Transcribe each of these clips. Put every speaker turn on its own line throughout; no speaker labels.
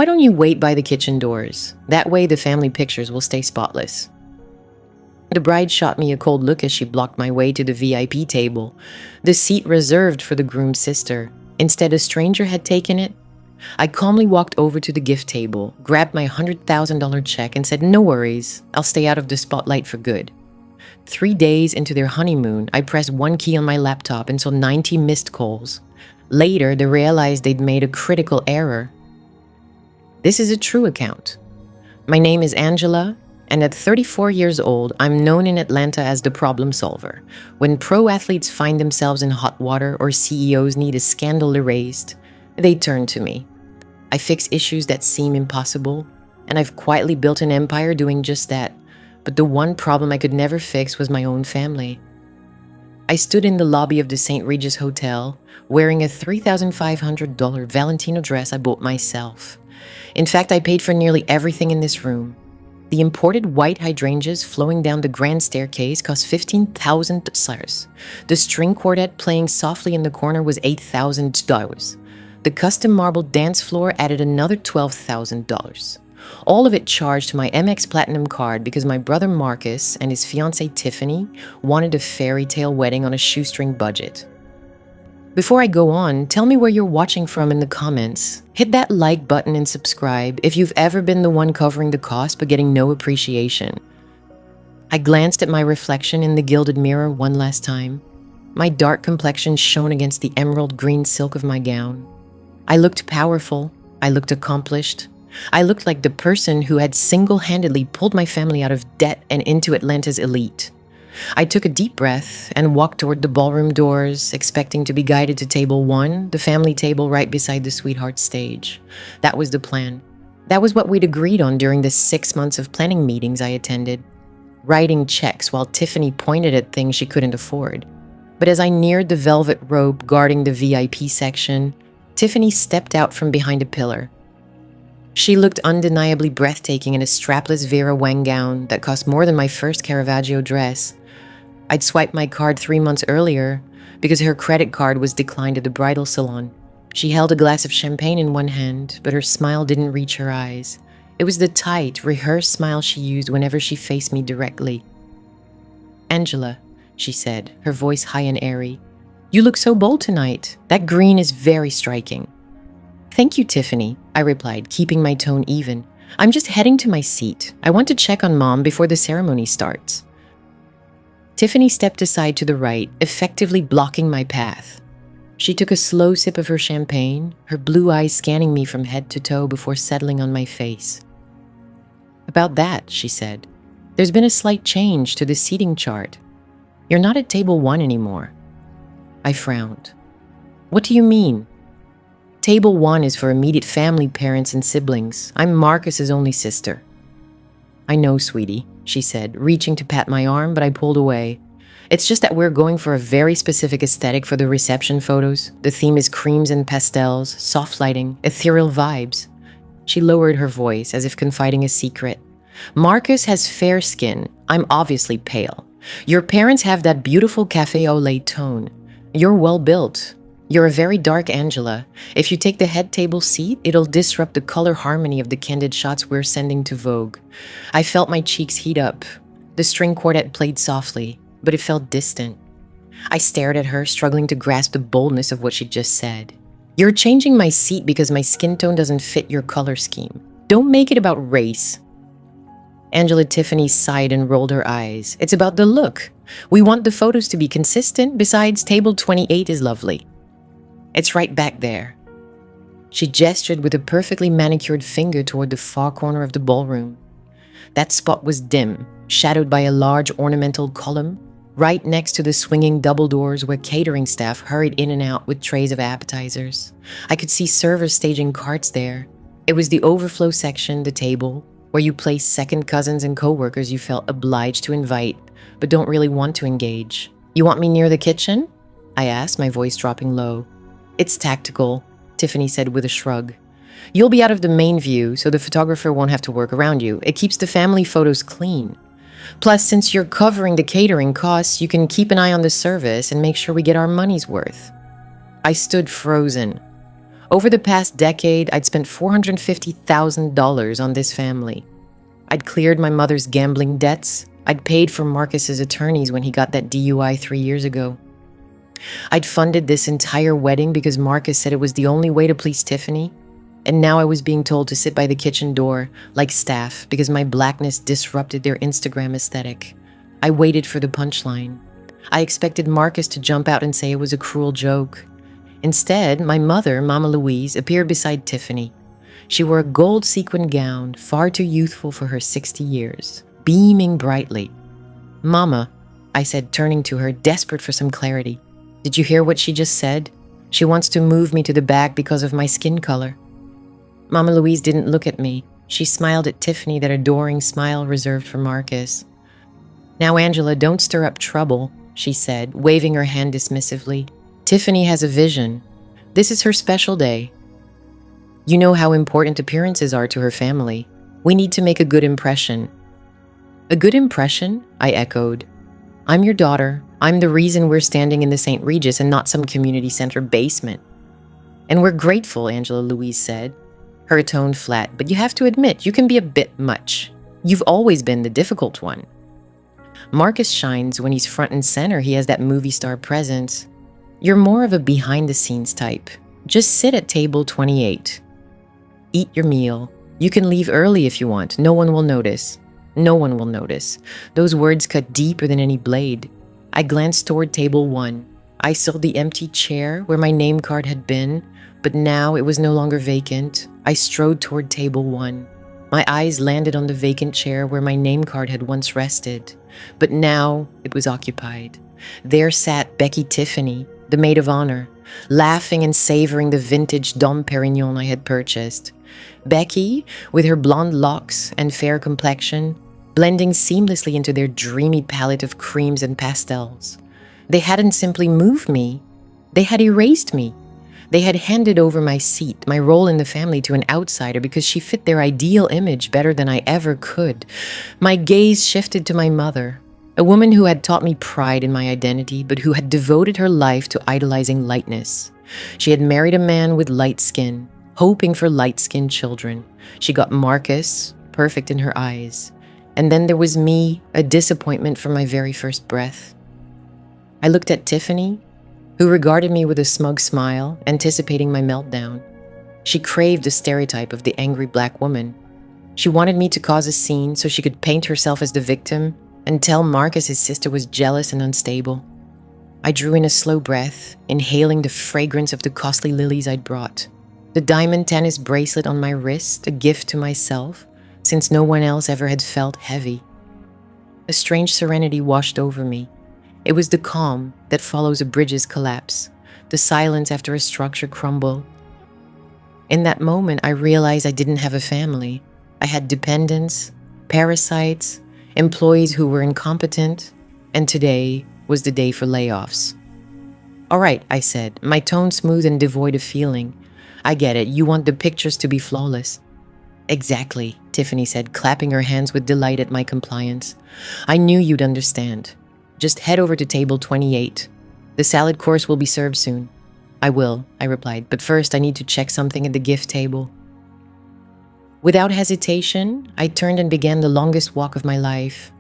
Why don't you wait by the kitchen doors? That way the family pictures will stay spotless." The bride shot me a cold look as she blocked my way to the VIP table, the seat reserved for the groom's sister. Instead, a stranger had taken it. I calmly walked over to the gift table, grabbed my $100,000 check, and said, "No worries, I'll stay out of the spotlight for good." 3 days into their honeymoon, I pressed one key on my laptop and saw 90 missed calls. Later, they realized they'd made a critical error. This is a true account. My name is Angela, and at 34 years old, I'm known in Atlanta as the problem solver. When pro athletes find themselves in hot water or CEOs need a scandal erased, they turn to me. I fix issues that seem impossible, and I've quietly built an empire doing just that. But the one problem I could never fix was my own family. I stood in the lobby of the St. Regis Hotel, wearing a $3,500 Valentino dress I bought myself. In fact, I paid for nearly everything in this room. The imported white hydrangeas flowing down the grand staircase cost $15,000. The string quartet playing softly in the corner was $8,000. The custom marble dance floor added another $12,000. All of it charged to my Amex Platinum card because my brother Marcus and his fiancée Tiffany wanted a fairy tale wedding on a shoestring budget. Before I go on, tell me where you're watching from in the comments. Hit that like button and subscribe if you've ever been the one covering the cost but getting no appreciation. I glanced at my reflection in the gilded mirror one last time. My dark complexion shone against the emerald green silk of my gown. I looked powerful. I looked accomplished. I looked like the person who had single-handedly pulled my family out of debt and into Atlanta's elite. I took a deep breath and walked toward the ballroom doors, expecting to be guided to table 1, the family table right beside the sweetheart stage. That was the plan. That was what we'd agreed on during the 6 months of planning meetings I attended, writing checks while Tiffany pointed at things she couldn't afford. But as I neared the velvet rope guarding the VIP section, Tiffany stepped out from behind a pillar. She looked undeniably breathtaking in a strapless Vera Wang gown that cost more than my first Caravaggio dress. I'd swiped my card 3 months earlier because her credit card was declined at the bridal salon. She held a glass of champagne in one hand, but her smile didn't reach her eyes. It was the tight, rehearsed smile she used whenever she faced me directly. "Angela," she said, her voice high and airy, "you look so bold tonight. That green is very striking." "Thank you, Tiffany," I replied, keeping my tone even. "I'm just heading to my seat. I want to check on Mom before the ceremony starts." Tiffany stepped aside to the right, effectively blocking my path. She took a slow sip of her champagne, her blue eyes scanning me from head to toe before settling on my face. "About that," she said, "there's been a slight change to the seating chart. You're not at table 1 anymore." I frowned. "What do you mean?" "Table 1 is for immediate family, parents, and siblings. I'm Marcus's only sister." "I know, sweetie," she said, reaching to pat my arm, but I pulled away. "It's just that we're going for a very specific aesthetic for the reception photos. The theme is creams and pastels, soft lighting, ethereal vibes." She lowered her voice as if confiding a secret. "Marcus has fair skin. I'm obviously pale. Your parents have that beautiful cafe au lait tone. You're well built. You're a very dark Angela. If you take the head table seat, it'll disrupt the color harmony of the candid shots we're sending to Vogue." I felt my cheeks heat up. The string quartet played softly, but it felt distant. I stared at her, struggling to grasp the boldness of what she'd just said. "You're changing my seat because my skin tone doesn't fit your color scheme. Don't make it about race." Angela Tiffany sighed and rolled her eyes. "It's about the look. We want the photos to be consistent. Besides, table 28 is lovely. It's right back there." She gestured with a perfectly manicured finger toward the far corner of the ballroom. That spot was dim, shadowed by a large ornamental column, right next to the swinging double doors where catering staff hurried in and out with trays of appetizers. I could see servers staging carts there. It was the overflow section, the table, where you place second cousins and coworkers you felt obliged to invite, but don't really want to engage. "You want me near the kitchen?" I asked, my voice dropping low. "It's tactical," Tiffany said with a shrug. "You'll be out of the main view, so the photographer won't have to work around you. It keeps the family photos clean. Plus, since you're covering the catering costs, you can keep an eye on the service and make sure we get our money's worth." I stood frozen. Over the past decade, I'd spent $450,000 on this family. I'd cleared my mother's gambling debts. I'd paid for Marcus's attorneys when he got that DUI 3 years ago. I'd funded this entire wedding because Marcus said it was the only way to please Tiffany. And now I was being told to sit by the kitchen door like staff because my blackness disrupted their Instagram aesthetic. I waited for the punchline. I expected Marcus to jump out and say it was a cruel joke. Instead, my mother, Mama Louise, appeared beside Tiffany. She wore a gold sequin gown, far too youthful for her 60 years, beaming brightly. "Mama," I said, turning to her, desperate for some clarity. "Did you hear what she just said? She wants to move me to the back because of my skin color." Mama Louise didn't look at me. She smiled at Tiffany, that adoring smile reserved for Marcus. "Now, Angela, don't stir up trouble," she said, waving her hand dismissively. "Tiffany has a vision. This is her special day. You know how important appearances are to her family. We need to make a good impression." "A good impression?" I echoed. "I'm your daughter. I'm the reason we're standing in the St. Regis and not some community center basement." "And we're grateful," Angela Louise said, her tone flat, "but you have to admit you can be a bit much. You've always been the difficult one." "Marcus shines when he's front and center. He has that movie star presence. You're more of a behind-the-scenes type. Just sit at table 28. Eat your meal. You can leave early if you want. No one will notice. No one will notice." Those words cut deeper than any blade. I glanced toward table 1. I saw the empty chair where my name card had been, but now it was no longer vacant. I strode toward table 1. My eyes landed on the vacant chair where my name card had once rested, but now it was occupied. There sat Becky Tiffany, the maid of honor, laughing and savoring the vintage Dom Perignon I had purchased. Becky, with her blonde locks and fair complexion, blending seamlessly into their dreamy palette of creams and pastels. They hadn't simply moved me, they had erased me. They had handed over my seat, my role in the family, to an outsider because she fit their ideal image better than I ever could. My gaze shifted to my mother, a woman who had taught me pride in my identity, but who had devoted her life to idolizing lightness. She had married a man with light skin, hoping for light-skinned children. She got Marcus, perfect in her eyes. And then there was me, a disappointment from my very first breath. I looked at Tiffany, who regarded me with a smug smile, anticipating my meltdown. She craved the stereotype of the angry black woman. She wanted me to cause a scene so she could paint herself as the victim and tell Marcus his sister was jealous and unstable. I drew in a slow breath, inhaling the fragrance of the costly lilies I'd brought. The diamond tennis bracelet on my wrist, a gift to myself, since no one else ever had felt heavy. A strange serenity washed over me. It was the calm that follows a bridge's collapse, the silence after a structure crumble. In that moment, I realized I didn't have a family. I had dependents, parasites, employees who were incompetent, and today was the day for layoffs. "All right," I said, my tone smooth and devoid of feeling. "I get it. You want the pictures to be flawless." "Exactly," Tiffany said, clapping her hands with delight at my compliance. "I knew you'd understand. Just head over to table 28. The salad course will be served soon." "I will," I replied, "but first I need to check something at the gift table." Without hesitation, I turned and began the longest walk of my life.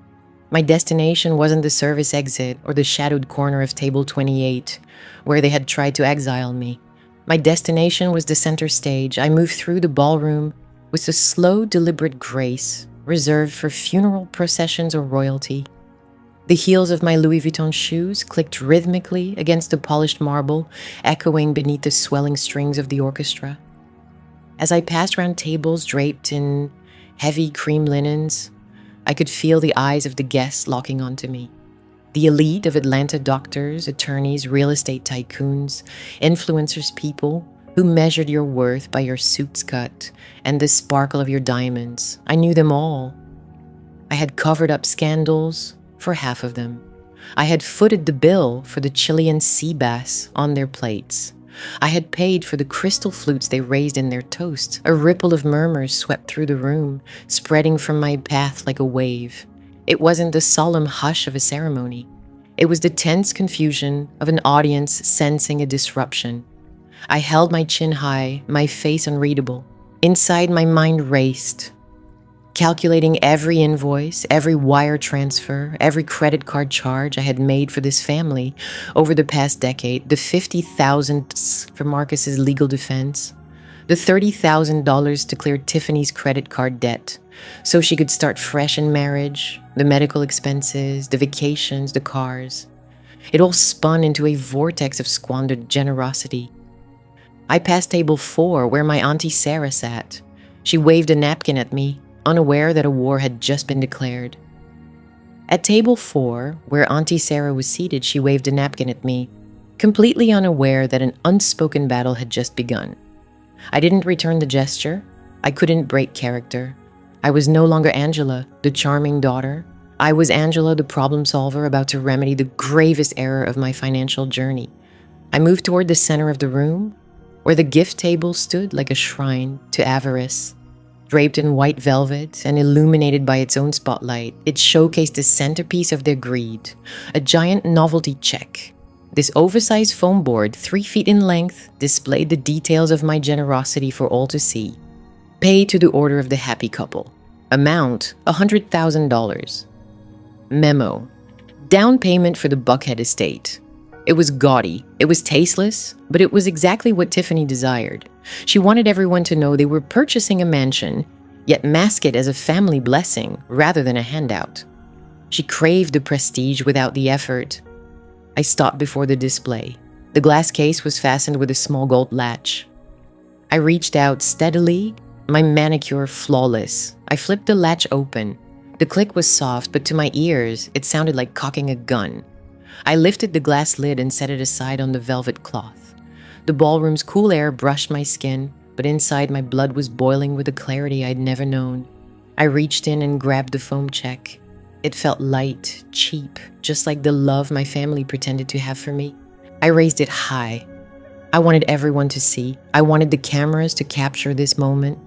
My destination wasn't the service exit or the shadowed corner of table 28, where they had tried to exile me. My destination was the center stage. I moved through the ballroom with a slow, deliberate grace reserved for funeral processions or royalty. The heels of my Louis Vuitton shoes clicked rhythmically against the polished marble, echoing beneath the swelling strings of the orchestra. As I passed round tables draped in heavy cream linens, I could feel the eyes of the guests locking onto me. The elite of Atlanta doctors, attorneys, real estate tycoons, influencers, people who measured your worth by your suit's cut and the sparkle of your diamonds. I knew them all. I had covered up scandals for half of them. I had footed the bill for the Chilean sea bass on their plates. I had paid for the crystal flutes they raised in their toast. A ripple of murmurs swept through the room, spreading from my path like a wave. It wasn't the solemn hush of a ceremony. It was the tense confusion of an audience sensing a disruption. I held my chin high, my face unreadable. Inside, my mind raced, calculating every invoice, every wire transfer, every credit card charge I had made for this family over the past decade, the $50,000 for Marcus's legal defense, the $30,000 to clear Tiffany's credit card debt so she could start fresh in marriage, the medical expenses, the vacations, the cars. It all spun into a vortex of squandered generosity. I passed table 4 where my Auntie Sarah sat. She waved a napkin at me, unaware that a war had just been declared. At table 4, where Auntie Sarah was seated, she waved a napkin at me, completely unaware that an unspoken battle had just begun. I didn't return the gesture. I couldn't break character. I was no longer Angela, the charming daughter. I was Angela, the problem solver about to remedy the gravest error of my financial journey. I moved toward the center of the room, where the gift table stood like a shrine to avarice. Draped in white velvet and illuminated by its own spotlight, it showcased the centerpiece of their greed, a giant novelty check. This oversized foam board, 3 feet in length, displayed the details of my generosity for all to see. Pay to the order of the happy couple. Amount, $100,000. Memo. Down payment for the Buckhead estate. It was gaudy, it was tasteless, but it was exactly what Tiffany desired. She wanted everyone to know they were purchasing a mansion, yet mask it as a family blessing rather than a handout. She craved the prestige without the effort. I stopped before the display. The glass case was fastened with a small gold latch. I reached out steadily, my manicure flawless. I flipped the latch open. The click was soft, but to my ears, it sounded like cocking a gun. I lifted the glass lid and set it aside on the velvet cloth. The ballroom's cool air brushed my skin, but inside my blood was boiling with a clarity I'd never known. I reached in and grabbed the foam check. It felt light, cheap, just like the love my family pretended to have for me. I raised it high. I wanted everyone to see. I wanted the cameras to capture this moment.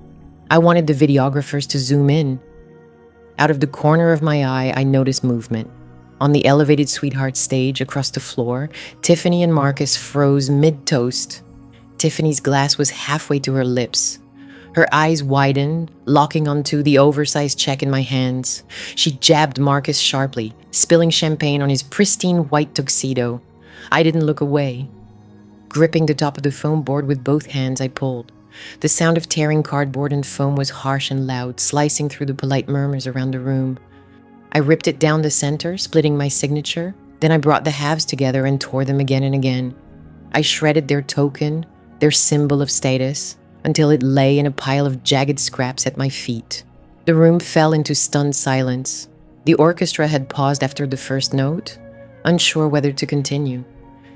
I wanted the videographers to zoom in. Out of the corner of my eye, I noticed movement. On the elevated sweetheart stage across the floor, Tiffany and Marcus froze mid-toast. Tiffany's glass was halfway to her lips. Her eyes widened, locking onto the oversized check in my hands. She jabbed Marcus sharply, spilling champagne on his pristine white tuxedo. I didn't look away. Gripping the top of the foam board with both hands, I pulled. The sound of tearing cardboard and foam was harsh and loud, slicing through the polite murmurs around the room. I ripped it down the center, splitting my signature. Then I brought the halves together and tore them again and again. I shredded their token, their symbol of status, until it lay in a pile of jagged scraps at my feet. The room fell into stunned silence. The orchestra had paused after the first note, unsure whether to continue.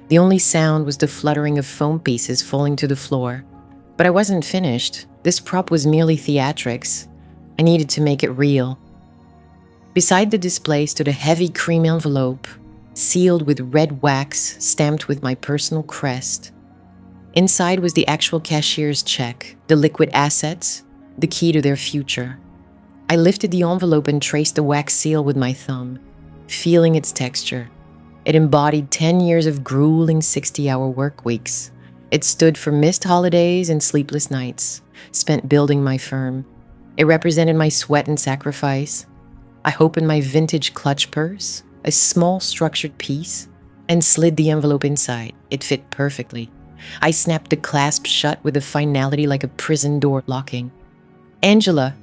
The only sound was the fluttering of foam pieces falling to the floor. But I wasn't finished. This prop was merely theatrics. I needed to make it real. Beside the display stood a heavy cream envelope, sealed with red wax stamped with my personal crest. Inside was the actual cashier's check, the liquid assets, the key to their future. I lifted the envelope and traced the wax seal with my thumb, feeling its texture. It embodied 10 years of grueling 60-hour work weeks. It stood for missed holidays and sleepless nights, spent building my firm. It represented my sweat and sacrifice. I opened my vintage clutch purse, a small structured piece, and slid the envelope inside. It fit perfectly. I snapped the clasp shut with a finality like a prison door locking. "Angela,"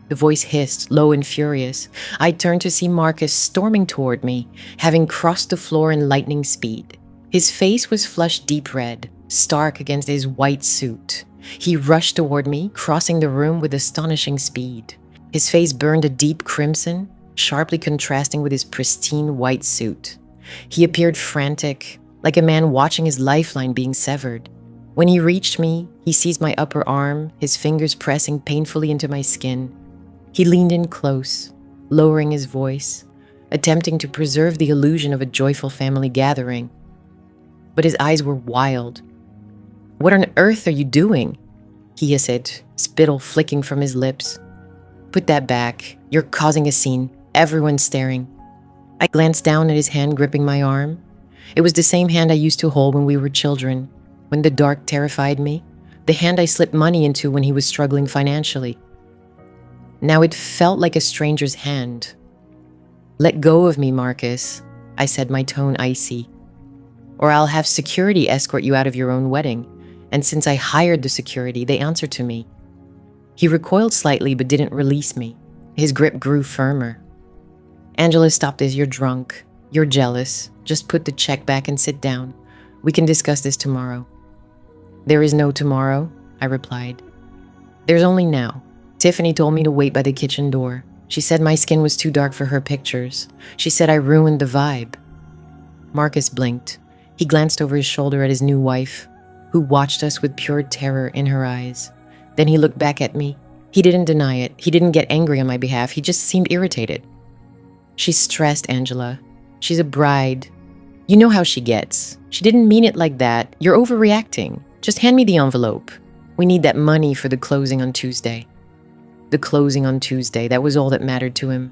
the voice hissed, low and furious. I turned to see Marcus storming toward me, having crossed the floor in lightning speed. His face was flushed deep red, stark against his white suit. He rushed toward me, crossing the room with astonishing speed. His face burned a deep crimson, sharply contrasting with his pristine white suit. He appeared frantic, like a man watching his lifeline being severed. When he reached me, he seized my upper arm, his fingers pressing painfully into my skin. He leaned in close, lowering his voice, attempting to preserve the illusion of a joyful family gathering. But his eyes were wild. "What on earth are you doing?" he hissed, spittle flicking from his lips. "Put that back. You're causing a scene. Everyone's staring." I glanced down at his hand gripping my arm. It was the same hand I used to hold when we were children. when the dark terrified me, the hand I slipped money into when he was struggling financially. Now it felt like a stranger's hand. "Let go of me, Marcus," I said, my tone icy. "Or I'll have security escort you out of your own wedding. And since I hired the security, they answer to me." He recoiled slightly but didn't release me. His grip grew firmer. "Angela, stop this. You're drunk. You're jealous. Just put the check back and sit down. We can discuss this tomorrow." "There is no tomorrow," I replied. "There's only now. Tiffany told me to wait by the kitchen door. She said my skin was too dark for her pictures. She said I ruined the vibe." Marcus blinked. He glanced over his shoulder at his new wife, who watched us with pure terror in her eyes. Then he looked back at me. He didn't deny it. He didn't get angry on my behalf. He just seemed irritated. "She's stressed, Angela. She's a bride. You know how she gets. She didn't mean it like that. You're overreacting. Just hand me the envelope. We need that money for the closing on Tuesday." The closing on Tuesday, that was all that mattered to him.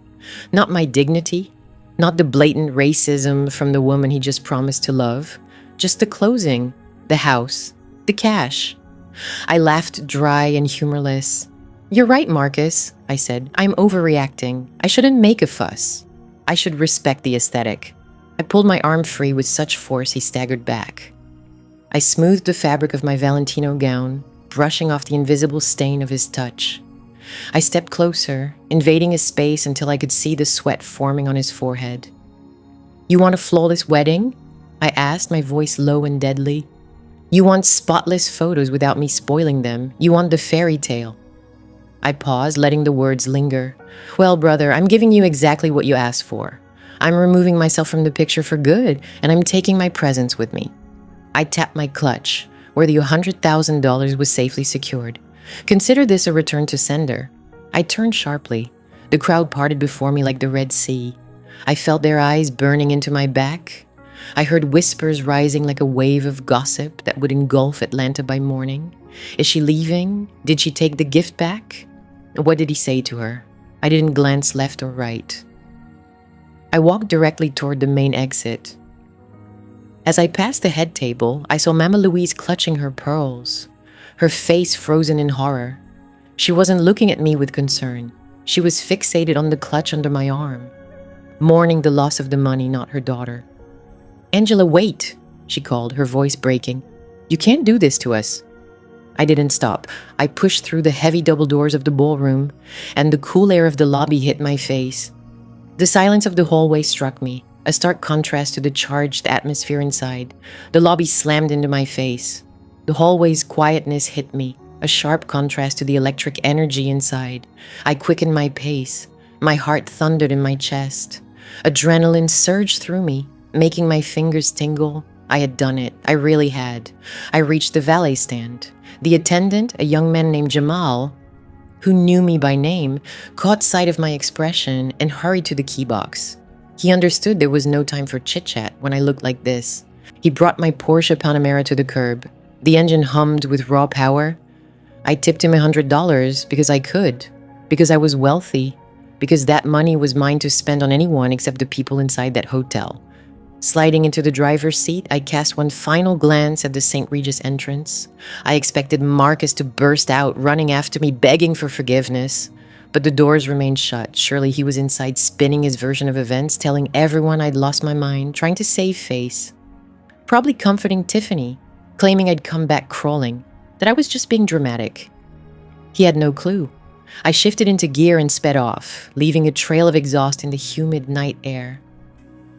Not my dignity, not the blatant racism from the woman he just promised to love. Just the closing, the house, the cash. I laughed dry and humorless. "You're right, Marcus," I said. "I'm overreacting. I shouldn't make a fuss. I should respect the aesthetic." I pulled my arm free with such force he staggered back. I smoothed the fabric of my Valentino gown, brushing off the invisible stain of his touch. I stepped closer, invading his space until I could see the sweat forming on his forehead. "You want a flawless wedding?" I asked, my voice low and deadly. "You want spotless photos without me spoiling them. You want the fairy tale." I paused, letting the words linger. "Well, brother, I'm giving you exactly what you asked for. I'm removing myself from the picture for good, and I'm taking my presents with me." I tapped my clutch, where the $100,000 was safely secured. "Consider this a return to sender." I turned sharply. The crowd parted before me like the Red Sea. I felt their eyes burning into my back. I heard whispers rising like a wave of gossip that would engulf Atlanta by morning. Is she leaving? Did she take the gift back? What did he say to her? I didn't glance left or right. I walked directly toward the main exit. As I passed the head table, I saw Mama Louise clutching her pearls, her face frozen in horror. She wasn't looking at me with concern. She was fixated on the clutch under my arm, mourning the loss of the money, not her daughter. "Angela, wait," she called, her voice breaking. "You can't do this to us." I didn't stop. I pushed through the heavy double doors of the ballroom, and the cool air of the lobby hit my face. The silence of the hallway struck me, a stark contrast to the charged atmosphere inside. The lobby slammed into my face. The hallway's quietness hit me, a sharp contrast to the electric energy inside. I quickened my pace. My heart thundered in my chest. Adrenaline surged through me, making my fingers tingle. I had done it. I really had. I reached the valet stand. The attendant, a young man named Jamal, who knew me by name, caught sight of my expression and hurried to the key box. He understood there was no time for chit-chat when I looked like this. He brought my Porsche Panamera to the curb. The engine hummed with raw power. I tipped him $100 because I could, because I was wealthy, because that money was mine to spend on anyone except the people inside that hotel. Sliding into the driver's seat, I cast one final glance at the St. Regis entrance. I expected Marcus to burst out, running after me, begging for forgiveness. But the doors remained shut. Surely he was inside spinning his version of events, telling everyone I'd lost my mind, trying to save face. Probably comforting Tiffany, claiming I'd come back crawling, that I was just being dramatic. He had no clue. I shifted into gear and sped off, leaving a trail of exhaust in the humid night air.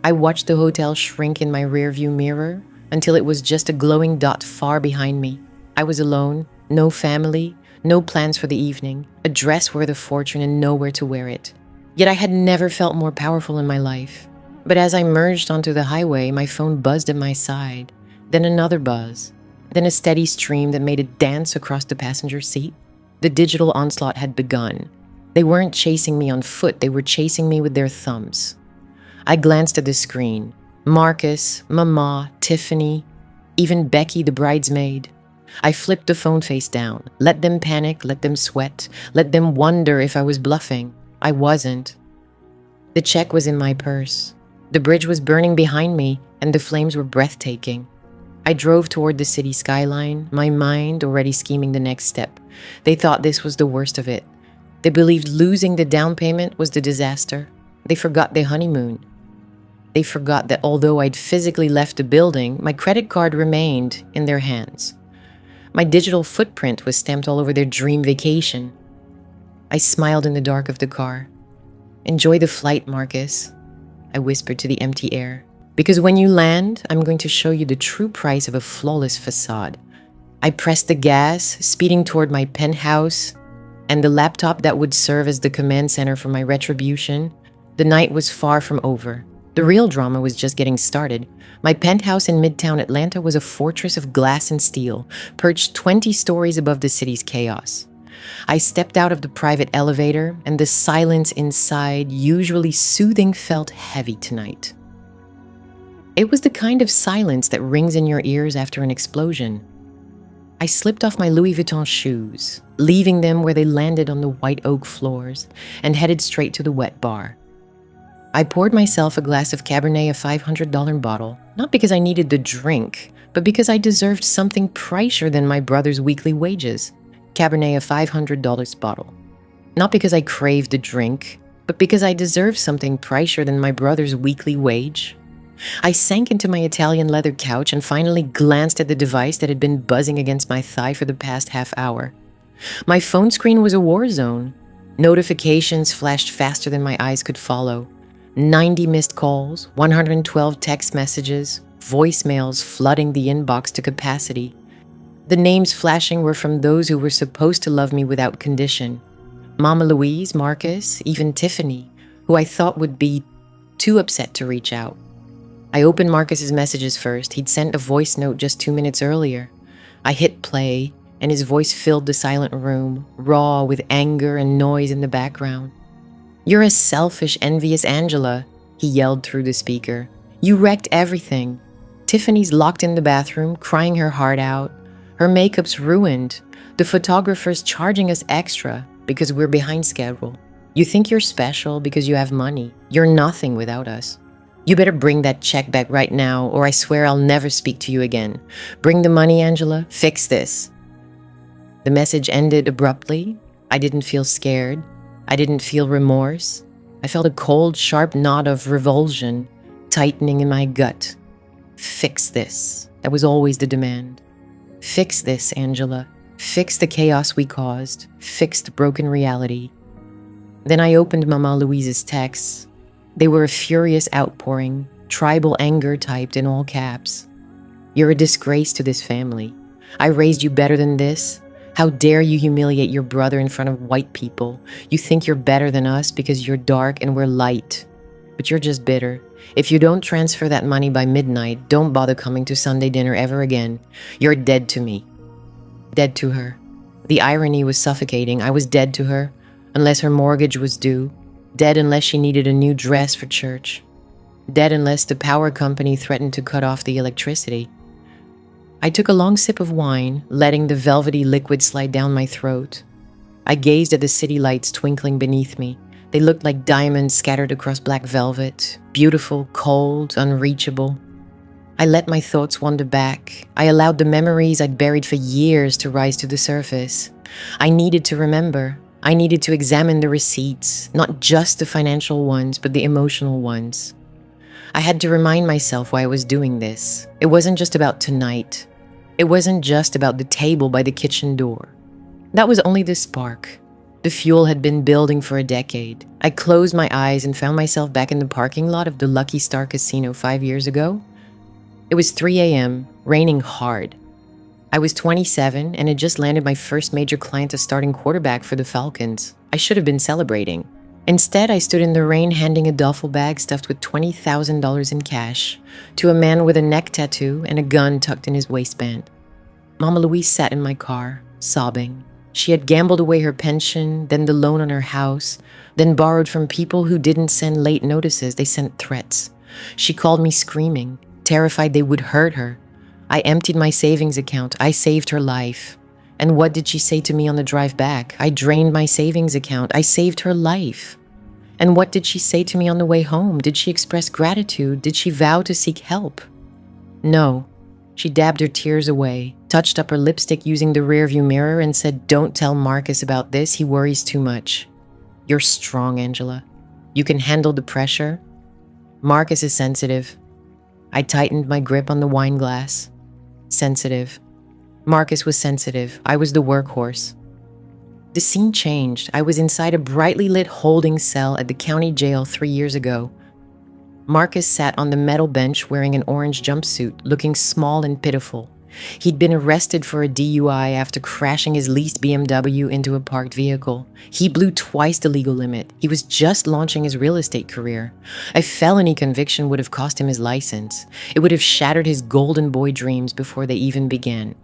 I watched the hotel shrink in my rearview mirror until it was just a glowing dot far behind me. I was alone, no family, no plans for the evening, a dress worth a fortune and nowhere to wear it. Yet I had never felt more powerful in my life. But as I merged onto the highway, my phone buzzed at my side, then another buzz, then a steady stream that made it dance across the passenger seat. The digital onslaught had begun. They weren't chasing me on foot, they were chasing me with their thumbs. I glanced at the screen. Marcus, Mama, Tiffany, even Becky, the bridesmaid. I flipped the phone face down. Let them panic, let them sweat, let them wonder if I was bluffing. I wasn't. The check was in my purse. The bridge was burning behind me, and the flames were breathtaking. I drove toward the city skyline, my mind already scheming the next step. They thought this was the worst of it. They believed losing the down payment was the disaster. They forgot their honeymoon. They forgot that although I'd physically left the building, my credit card remained in their hands. My digital footprint was stamped all over their dream vacation. I smiled in the dark of the car. "Enjoy the flight, Marcus," I whispered to the empty air. "Because when you land, I'm going to show you the true price of a flawless facade." I pressed the gas, speeding toward my penthouse and the laptop that would serve as the command center for my retribution. The night was far from over. The real drama was just getting started. My penthouse in Midtown Atlanta was a fortress of glass and steel, perched 20 stories above the city's chaos. I stepped out of the private elevator, and the silence inside, usually soothing, felt heavy tonight. It was the kind of silence that rings in your ears after an explosion. I slipped off my Louis Vuitton shoes, leaving them where they landed on the white oak floors, and headed straight to the wet bar. I poured myself a glass of Cabernet, a $500 bottle, not because I needed the drink, but because I deserved something pricier than my brother's weekly wages. Cabernet, a $500 bottle. Not because I craved the drink, but because I deserved something pricier than my brother's weekly wage. I sank into my Italian leather couch and finally glanced at the device that had been buzzing against my thigh for the past half hour. My phone screen was a war zone. Notifications flashed faster than my eyes could follow. 90 missed calls, 112 text messages, voicemails flooding the inbox to capacity. The names flashing were from those who were supposed to love me without condition. Mama Louise, Marcus, even Tiffany, who I thought would be too upset to reach out. I opened Marcus's messages first. He'd sent a voice note just 2 minutes earlier. I hit play, and his voice filled the silent room, raw with anger and noise in the background. "You're a selfish, envious Angela," he yelled through the speaker. "You wrecked everything. Tiffany's locked in the bathroom, crying her heart out. Her makeup's ruined. The photographer's charging us extra because we're behind schedule. You think you're special because you have money. You're nothing without us. You better bring that check back right now, or I swear I'll never speak to you again. Bring the money, Angela. Fix this." The message ended abruptly. I didn't feel scared. I didn't feel remorse. I felt a cold, sharp knot of revulsion tightening in my gut. Fix this. That was always the demand. Fix this, Angela. Fix the chaos we caused. Fix the broken reality. Then I opened Mama Louise's texts. They were a furious outpouring, tribal anger typed in all caps. "You're a disgrace to this family. I raised you better than this. How dare you humiliate your brother in front of white people? You think you're better than us because you're dark and we're light. But you're just bitter. If you don't transfer that money by midnight, don't bother coming to Sunday dinner ever again. You're dead to me." Dead to her. The irony was suffocating. I was dead to her, unless her mortgage was due. Dead unless she needed a new dress for church. Dead unless the power company threatened to cut off the electricity. I took a long sip of wine, letting the velvety liquid slide down my throat. I gazed at the city lights twinkling beneath me. They looked like diamonds scattered across black velvet, beautiful, cold, unreachable. I let my thoughts wander back. I allowed the memories I'd buried for years to rise to the surface. I needed to remember. I needed to examine the receipts, not just the financial ones, but the emotional ones. I had to remind myself why I was doing this. It wasn't just about tonight. It wasn't just about the table by the kitchen door. That was only the spark. The fuel had been building for a decade. I closed my eyes and found myself back in the parking lot of the Lucky Star Casino 5 years ago. It was 3 a.m., raining hard. I was 27 and had just landed my first major client as starting quarterback for the Falcons. I should have been celebrating. Instead, I stood in the rain handing a duffel bag stuffed with $20,000 in cash to a man with a neck tattoo and a gun tucked in his waistband. Mama Louise sat in my car, sobbing. She had gambled away her pension, then the loan on her house, then borrowed from people who didn't send late notices, they sent threats. She called me screaming, terrified they would hurt her. I emptied my savings account. I saved her life. And what did she say to me on the drive back? I drained my savings account. I saved her life. And what did she say to me on the way home? Did she express gratitude? Did she vow to seek help? No. She dabbed her tears away, touched up her lipstick using the rearview mirror, and said, "Don't tell Marcus about this. He worries too much. You're strong, Angela. You can handle the pressure. Marcus is sensitive." I tightened my grip on the wine glass. Sensitive. Marcus was sensitive. I was the workhorse. The scene changed. I was inside a brightly lit holding cell at the county jail 3 years ago. Marcus sat on the metal bench wearing an orange jumpsuit, looking small and pitiful. He'd been arrested for a DUI after crashing his leased BMW into a parked vehicle. He blew twice the legal limit. He was just launching his real estate career. A felony conviction would have cost him his license. It would have shattered his golden boy dreams before they even began.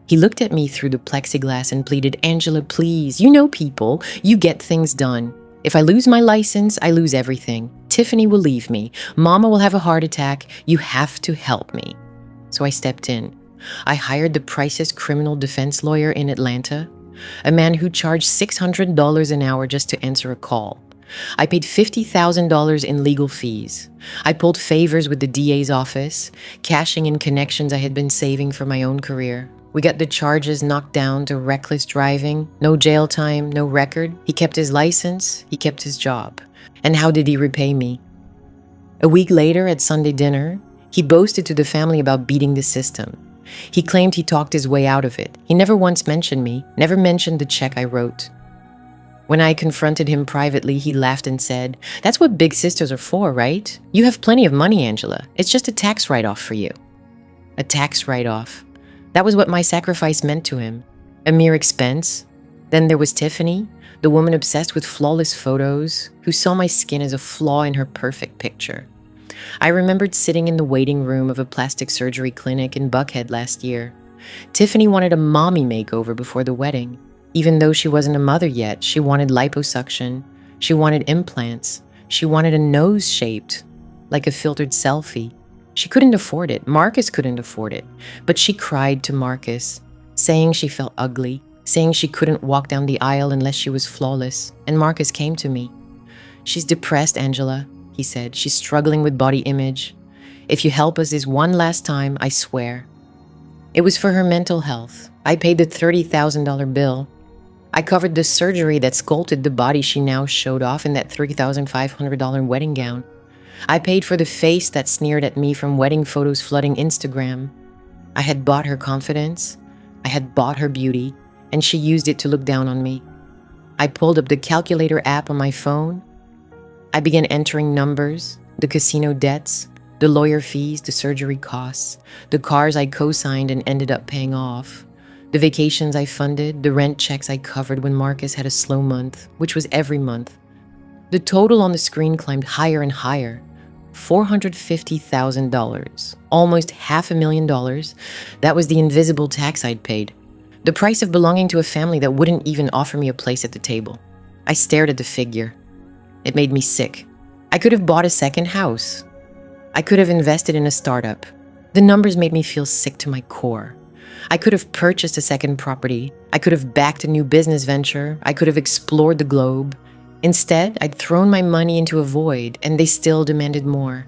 He looked at me through the plexiglass and pleaded, "Angela, please, you know people. You get things done. If I lose my license, I lose everything. Tiffany will leave me. Mama will have a heart attack. You have to help me." So I stepped in. I hired the priciest criminal defense lawyer in Atlanta, a man who charged $600 an hour just to answer a call. I paid $50,000 in legal fees. I pulled favors with the DA's office, cashing in connections I had been saving for my own career. We got the charges knocked down to reckless driving, no jail time, no record. He kept his license, he kept his job. And how did he repay me? A week later at Sunday dinner, he boasted to the family about beating the system. He claimed he talked his way out of it. He never once mentioned me, never mentioned the check I wrote. When I confronted him privately, he laughed and said, "That's what big sisters are for, right? You have plenty of money, Angela. It's just a tax write-off for you." A tax write-off. That was what my sacrifice meant to him. A mere expense. Then there was Tiffany, the woman obsessed with flawless photos, who saw my skin as a flaw in her perfect picture. I remembered sitting in the waiting room of a plastic surgery clinic in Buckhead last year. Tiffany wanted a mommy makeover before the wedding. Even though she wasn't a mother yet, she wanted liposuction. She wanted implants. She wanted a nose shaped like a filtered selfie. She couldn't afford it. Marcus couldn't afford it. But she cried to Marcus, saying she felt ugly, saying she couldn't walk down the aisle unless she was flawless. And Marcus came to me. "She's depressed, Angela," he said. "She's struggling with body image. If you help us this one last time, I swear." It was for her mental health. I paid the $30,000 bill. I covered the surgery that sculpted the body she now showed off in that $3,500 wedding gown. I paid for the face that sneered at me from wedding photos flooding Instagram. I had bought her confidence. I had bought her beauty, and she used it to look down on me. I pulled up the calculator app on my phone. I began entering numbers, the casino debts, the lawyer fees, the surgery costs, the cars I co-signed and ended up paying off, the vacations I funded, the rent checks I covered when Marcus had a slow month, which was every month. The total on the screen climbed higher and higher. $450,000, almost $500,000. That was the invisible tax I'd paid. The price of belonging to a family that wouldn't even offer me a place at the table. I stared at the figure. It made me sick. I could have bought a second house. I could have invested in a startup. The numbers made me feel sick to my core. I could have purchased a second property. I could have backed a new business venture. I could have explored the globe. Instead, I'd thrown my money into a void, and they still demanded more.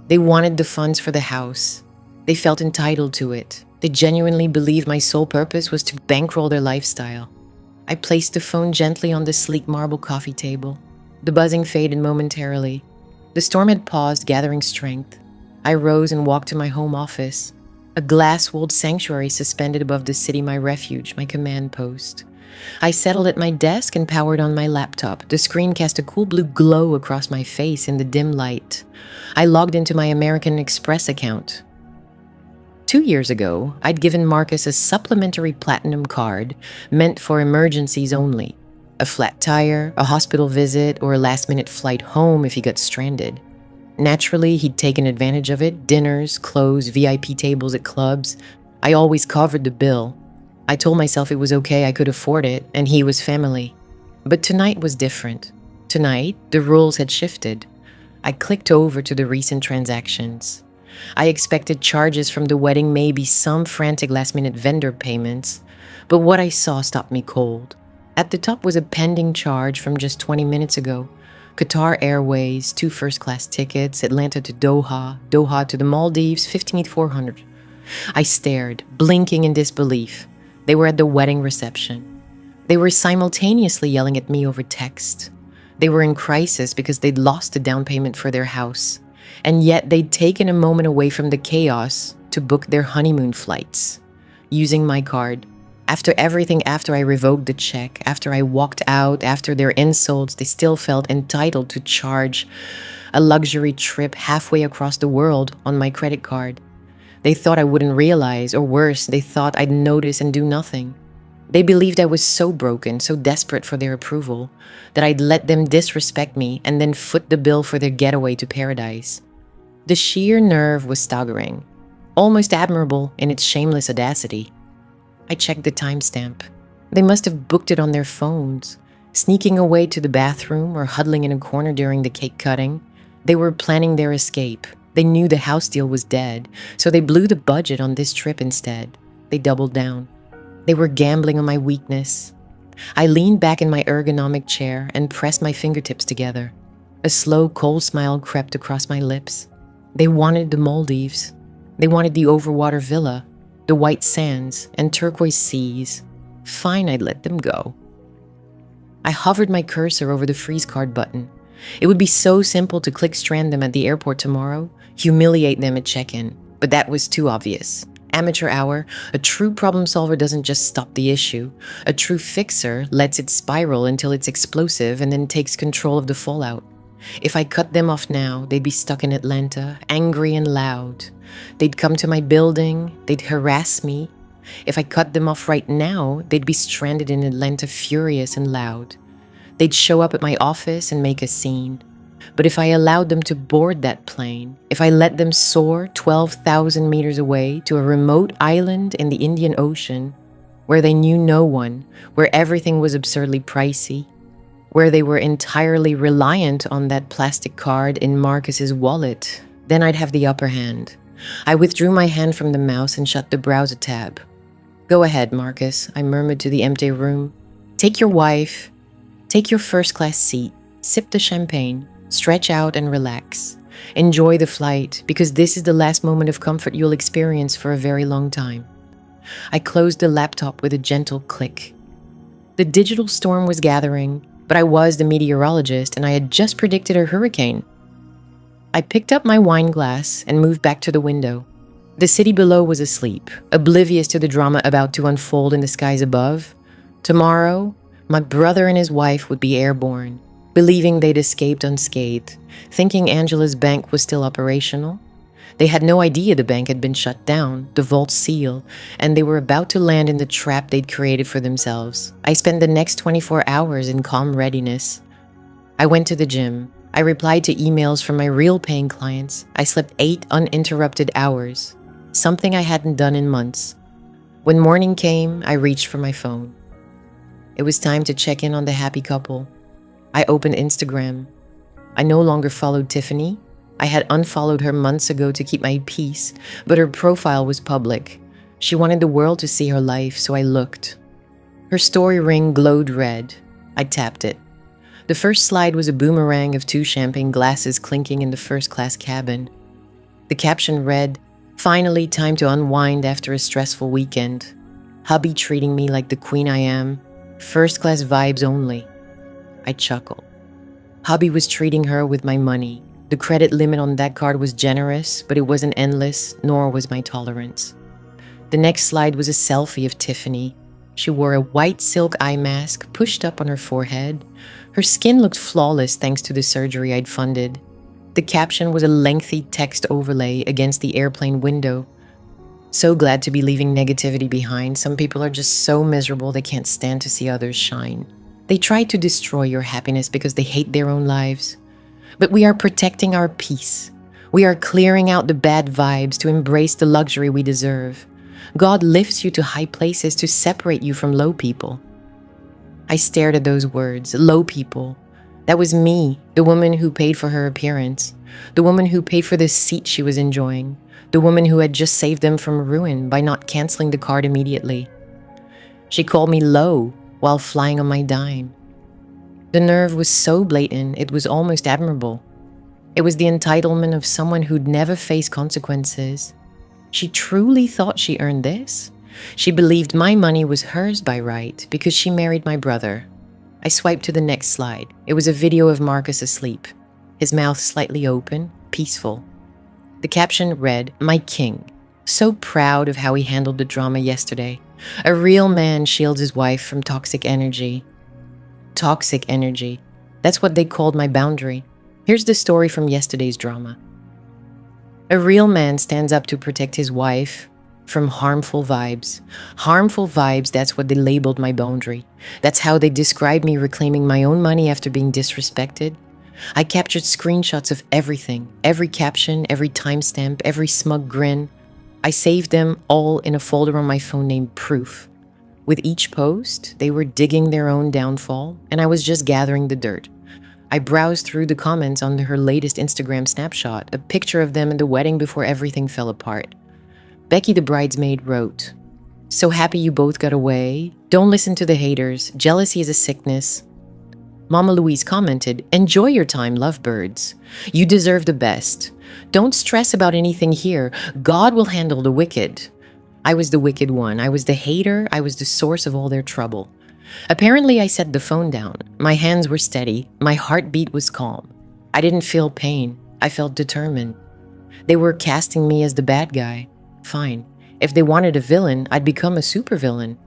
They wanted the funds for the house. They felt entitled to it. They genuinely believed my sole purpose was to bankroll their lifestyle. I placed the phone gently on the sleek marble coffee table. The buzzing faded momentarily. The storm had paused, gathering strength. I rose and walked to my home office, a glass-walled sanctuary suspended above the city, my refuge, my command post. I settled at my desk and powered on my laptop. The screen cast a cool blue glow across my face in the dim light. I logged into my American Express account. 2 years ago, I'd given Marcus a supplementary platinum card meant for emergencies only. A flat tire, a hospital visit, or a last-minute flight home if he got stranded. Naturally, he'd taken advantage of it. Dinners, clothes, VIP tables at clubs. I always covered the bill. I told myself it was okay, I could afford it, and he was family. But tonight was different. Tonight, the rules had shifted. I clicked over to the recent transactions. I expected charges from the wedding, maybe some frantic last-minute vendor payments, but what I saw stopped me cold. At the top was a pending charge from just 20 minutes ago. Qatar Airways, 2 first-class tickets, Atlanta to Doha, Doha to the Maldives, $15,400. I stared, blinking in disbelief. They were at the wedding reception. They were simultaneously yelling at me over text. They were in crisis because they'd lost the down payment for their house. And yet they'd taken a moment away from the chaos to book their honeymoon flights. Using my card. After everything, after I revoked the check, after I walked out, after their insults, they still felt entitled to charge a luxury trip halfway across the world on my credit card. They thought I wouldn't realize, or worse, they thought I'd notice and do nothing. They believed I was so broken, so desperate for their approval, that I'd let them disrespect me and then foot the bill for their getaway to paradise. The sheer nerve was staggering, almost admirable in its shameless audacity. I checked the timestamp. They must have booked it on their phones, sneaking away to the bathroom or huddling in a corner during the cake cutting. They were planning their escape. They knew the house deal was dead, so they blew the budget on this trip instead. They doubled down. They were gambling on my weakness. I leaned back in my ergonomic chair and pressed my fingertips together. A slow, cold smile crept across my lips. They wanted the Maldives. They wanted the overwater villa, the white sands, and turquoise seas. Fine, I'd let them go. I hovered my cursor over the freeze card button. It would be so simple to click strand them at the airport tomorrow, humiliate them at check-in, but that was too obvious. Amateur hour, a true problem solver doesn't just stop the issue. A true fixer lets it spiral until it's explosive and then takes control of the fallout. If I cut them off now, they'd be stuck in Atlanta, angry and loud. They'd come to my building, they'd harass me. If I cut them off right now, they'd be stranded in Atlanta, furious and loud. They'd show up at my office and make a scene. But if I allowed them to board that plane, if I let them soar 12,000 meters away to a remote island in the Indian Ocean, where they knew no one, where everything was absurdly pricey, where they were entirely reliant on that plastic card in Marcus's wallet, then I'd have the upper hand. I withdrew my hand from the mouse and shut the browser tab. "Go ahead, Marcus," I murmured to the empty room. "Take your wife. Take your first-class seat. Sip the champagne. Stretch out and relax. Enjoy the flight, because this is the last moment of comfort you'll experience for a very long time." I closed the laptop with a gentle click. The digital storm was gathering, but I was the meteorologist and I had just predicted a hurricane. I picked up my wine glass and moved back to the window. The city below was asleep, oblivious to the drama about to unfold in the skies above. Tomorrow, my brother and his wife would be airborne, believing they'd escaped unscathed, thinking Angela's bank was still operational. They had no idea the bank had been shut down, the vault sealed, and they were about to land in the trap they'd created for themselves. I spent the next 24 hours in calm readiness. I went to the gym. I replied to emails from my real paying clients. I slept 8 uninterrupted hours, something I hadn't done in months. When morning came, I reached for my phone. It was time to check in on the happy couple. I opened Instagram. I no longer followed Tiffany. I had unfollowed her months ago to keep my peace, but her profile was public. She wanted the world to see her life, so I looked. Her story ring glowed red. I tapped it. The first slide was a boomerang of 2 champagne glasses clinking in the first-class cabin. The caption read, "Finally time to unwind after a stressful weekend. Hubby treating me like the queen I am. First-class vibes only." I chuckled. Hubby was treating her with my money. The credit limit on that card was generous, but it wasn't endless, nor was my tolerance. The next slide was a selfie of Tiffany. She wore a white silk eye mask pushed up on her forehead. Her skin looked flawless thanks to the surgery I'd funded. The caption was a lengthy text overlay against the airplane window. "So glad to be leaving negativity behind. Some people are just so miserable they can't stand to see others shine. They try to destroy your happiness because they hate their own lives. But we are protecting our peace. We are clearing out the bad vibes to embrace the luxury we deserve. God lifts you to high places to separate you from low people." I stared at those words, low people. That was me, the woman who paid for her appearance, the woman who paid for the seat she was enjoying, the woman who had just saved them from ruin by not canceling the card immediately. She called me low while flying on my dime. The nerve was so blatant, it was almost admirable. It was the entitlement of someone who'd never faced consequences. She truly thought she earned this? She believed my money was hers by right because she married my brother. I swiped to the next slide. It was a video of Marcus asleep, his mouth slightly open, peaceful. The caption read, "My king. So proud of how he handled the drama yesterday. A real man shields his wife from toxic energy." Toxic energy. That's what they called my boundary. Here's the story from yesterday's drama. A real man stands up to protect his wife from harmful vibes. Harmful vibes, that's what they labeled my boundary. That's how they described me reclaiming my own money after being disrespected. I captured screenshots of everything, every caption, every timestamp, every smug grin. I saved them all in a folder on my phone named Proof. With each post, they were digging their own downfall, and I was just gathering the dirt. I browsed through the comments on her latest Instagram snapshot, a picture of them at the wedding before everything fell apart. Becky, the bridesmaid, wrote, "So happy you both got away. Don't listen to the haters. Jealousy is a sickness." Mama Louise commented, "Enjoy your time, lovebirds. You deserve the best. Don't stress about anything here. God will handle the wicked." I was the wicked one. I was the hater. I was the source of all their trouble. Apparently, I set the phone down. My hands were steady. My heartbeat was calm. I didn't feel pain. I felt determined. They were casting me as the bad guy. Fine. If they wanted a villain, I'd become a supervillain.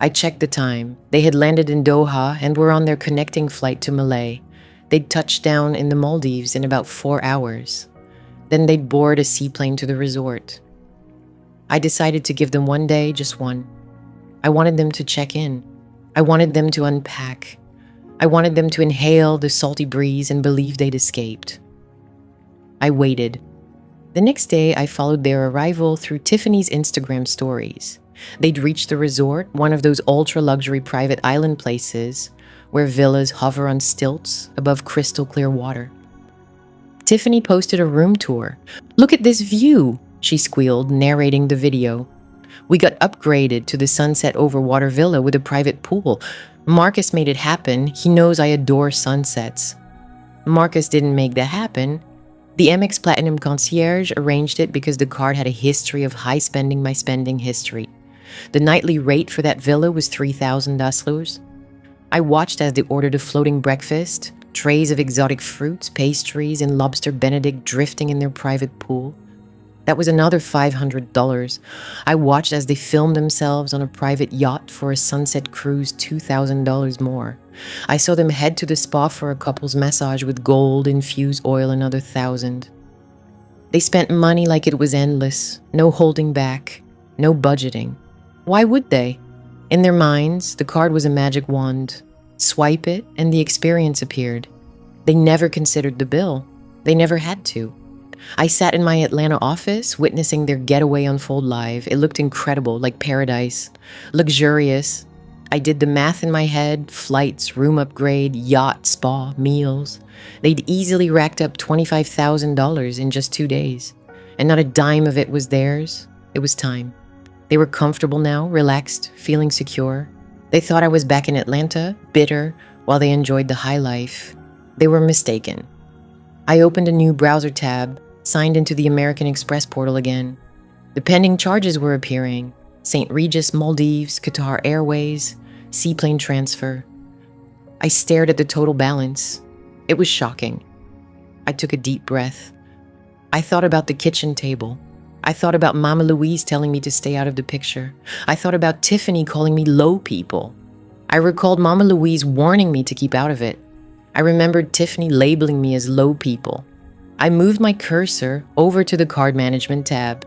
I checked the time. They had landed in Doha and were on their connecting flight to Malé. They'd touched down in the Maldives in about 4 hours. Then they'd board a seaplane to the resort. I decided to give them one day, just one. I wanted them to check in. I wanted them to unpack. I wanted them to inhale the salty breeze and believe they'd escaped. I waited. The next day, I followed their arrival through Tiffany's Instagram stories. They'd reached the resort, one of those ultra-luxury private island places where villas hover on stilts above crystal-clear water. Tiffany posted a room tour. "Look at this view," she squealed, narrating the video. "We got upgraded to the sunset over water villa with a private pool. Marcus made it happen. He knows I adore sunsets." Marcus didn't make that happen. The Amex Platinum concierge arranged it because the card had a history of high spending my spending history. The nightly rate for that villa was $3,000. I watched as they ordered a floating breakfast, trays of exotic fruits, pastries, and lobster Benedict drifting in their private pool. That was another $500. I watched as they filmed themselves on a private yacht for a sunset cruise, $2,000 more. I saw them head to the spa for a couple's massage with gold, infused oil, another $1,000. They spent money like it was endless, no holding back, no budgeting. Why would they? In their minds, the card was a magic wand. Swipe it, and the experience appeared. They never considered the bill. They never had to. I sat in my Atlanta office, witnessing their getaway unfold live. It looked incredible, like paradise. Luxurious. I did the math in my head, flights, room upgrade, yacht, spa, meals. They'd easily racked up $25,000 in just 2 days. And not a dime of it was theirs. It was time. They were comfortable now, relaxed, feeling secure. They thought I was back in Atlanta, bitter, while they enjoyed the high life. They were mistaken. I opened a new browser tab, signed into the American Express portal again. The pending charges were appearing. St. Regis, Maldives, Qatar Airways, seaplane transfer. I stared at the total balance. It was shocking. I took a deep breath. I thought about the kitchen table. I thought about Mama Louise telling me to stay out of the picture. I thought about Tiffany calling me low people. I recalled Mama Louise warning me to keep out of it. I remembered Tiffany labeling me as low people. I moved my cursor over to the card management tab.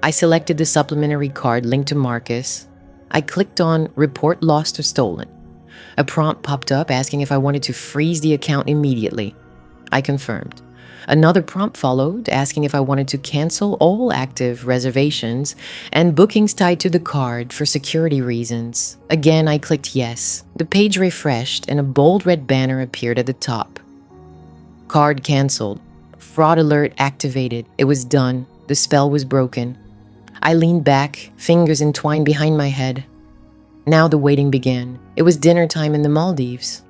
I selected the supplementary card linked to Marcus. I clicked on Report Lost or Stolen. A prompt popped up asking if I wanted to freeze the account immediately. I confirmed. Another prompt followed asking if I wanted to cancel all active reservations and bookings tied to the card for security reasons. Again, I clicked yes. The page refreshed and a bold red banner appeared at the top. Card canceled. Fraud alert activated. It was done. The spell was broken. I leaned back, fingers entwined behind my head. Now the waiting began. It was dinner time in the Maldives.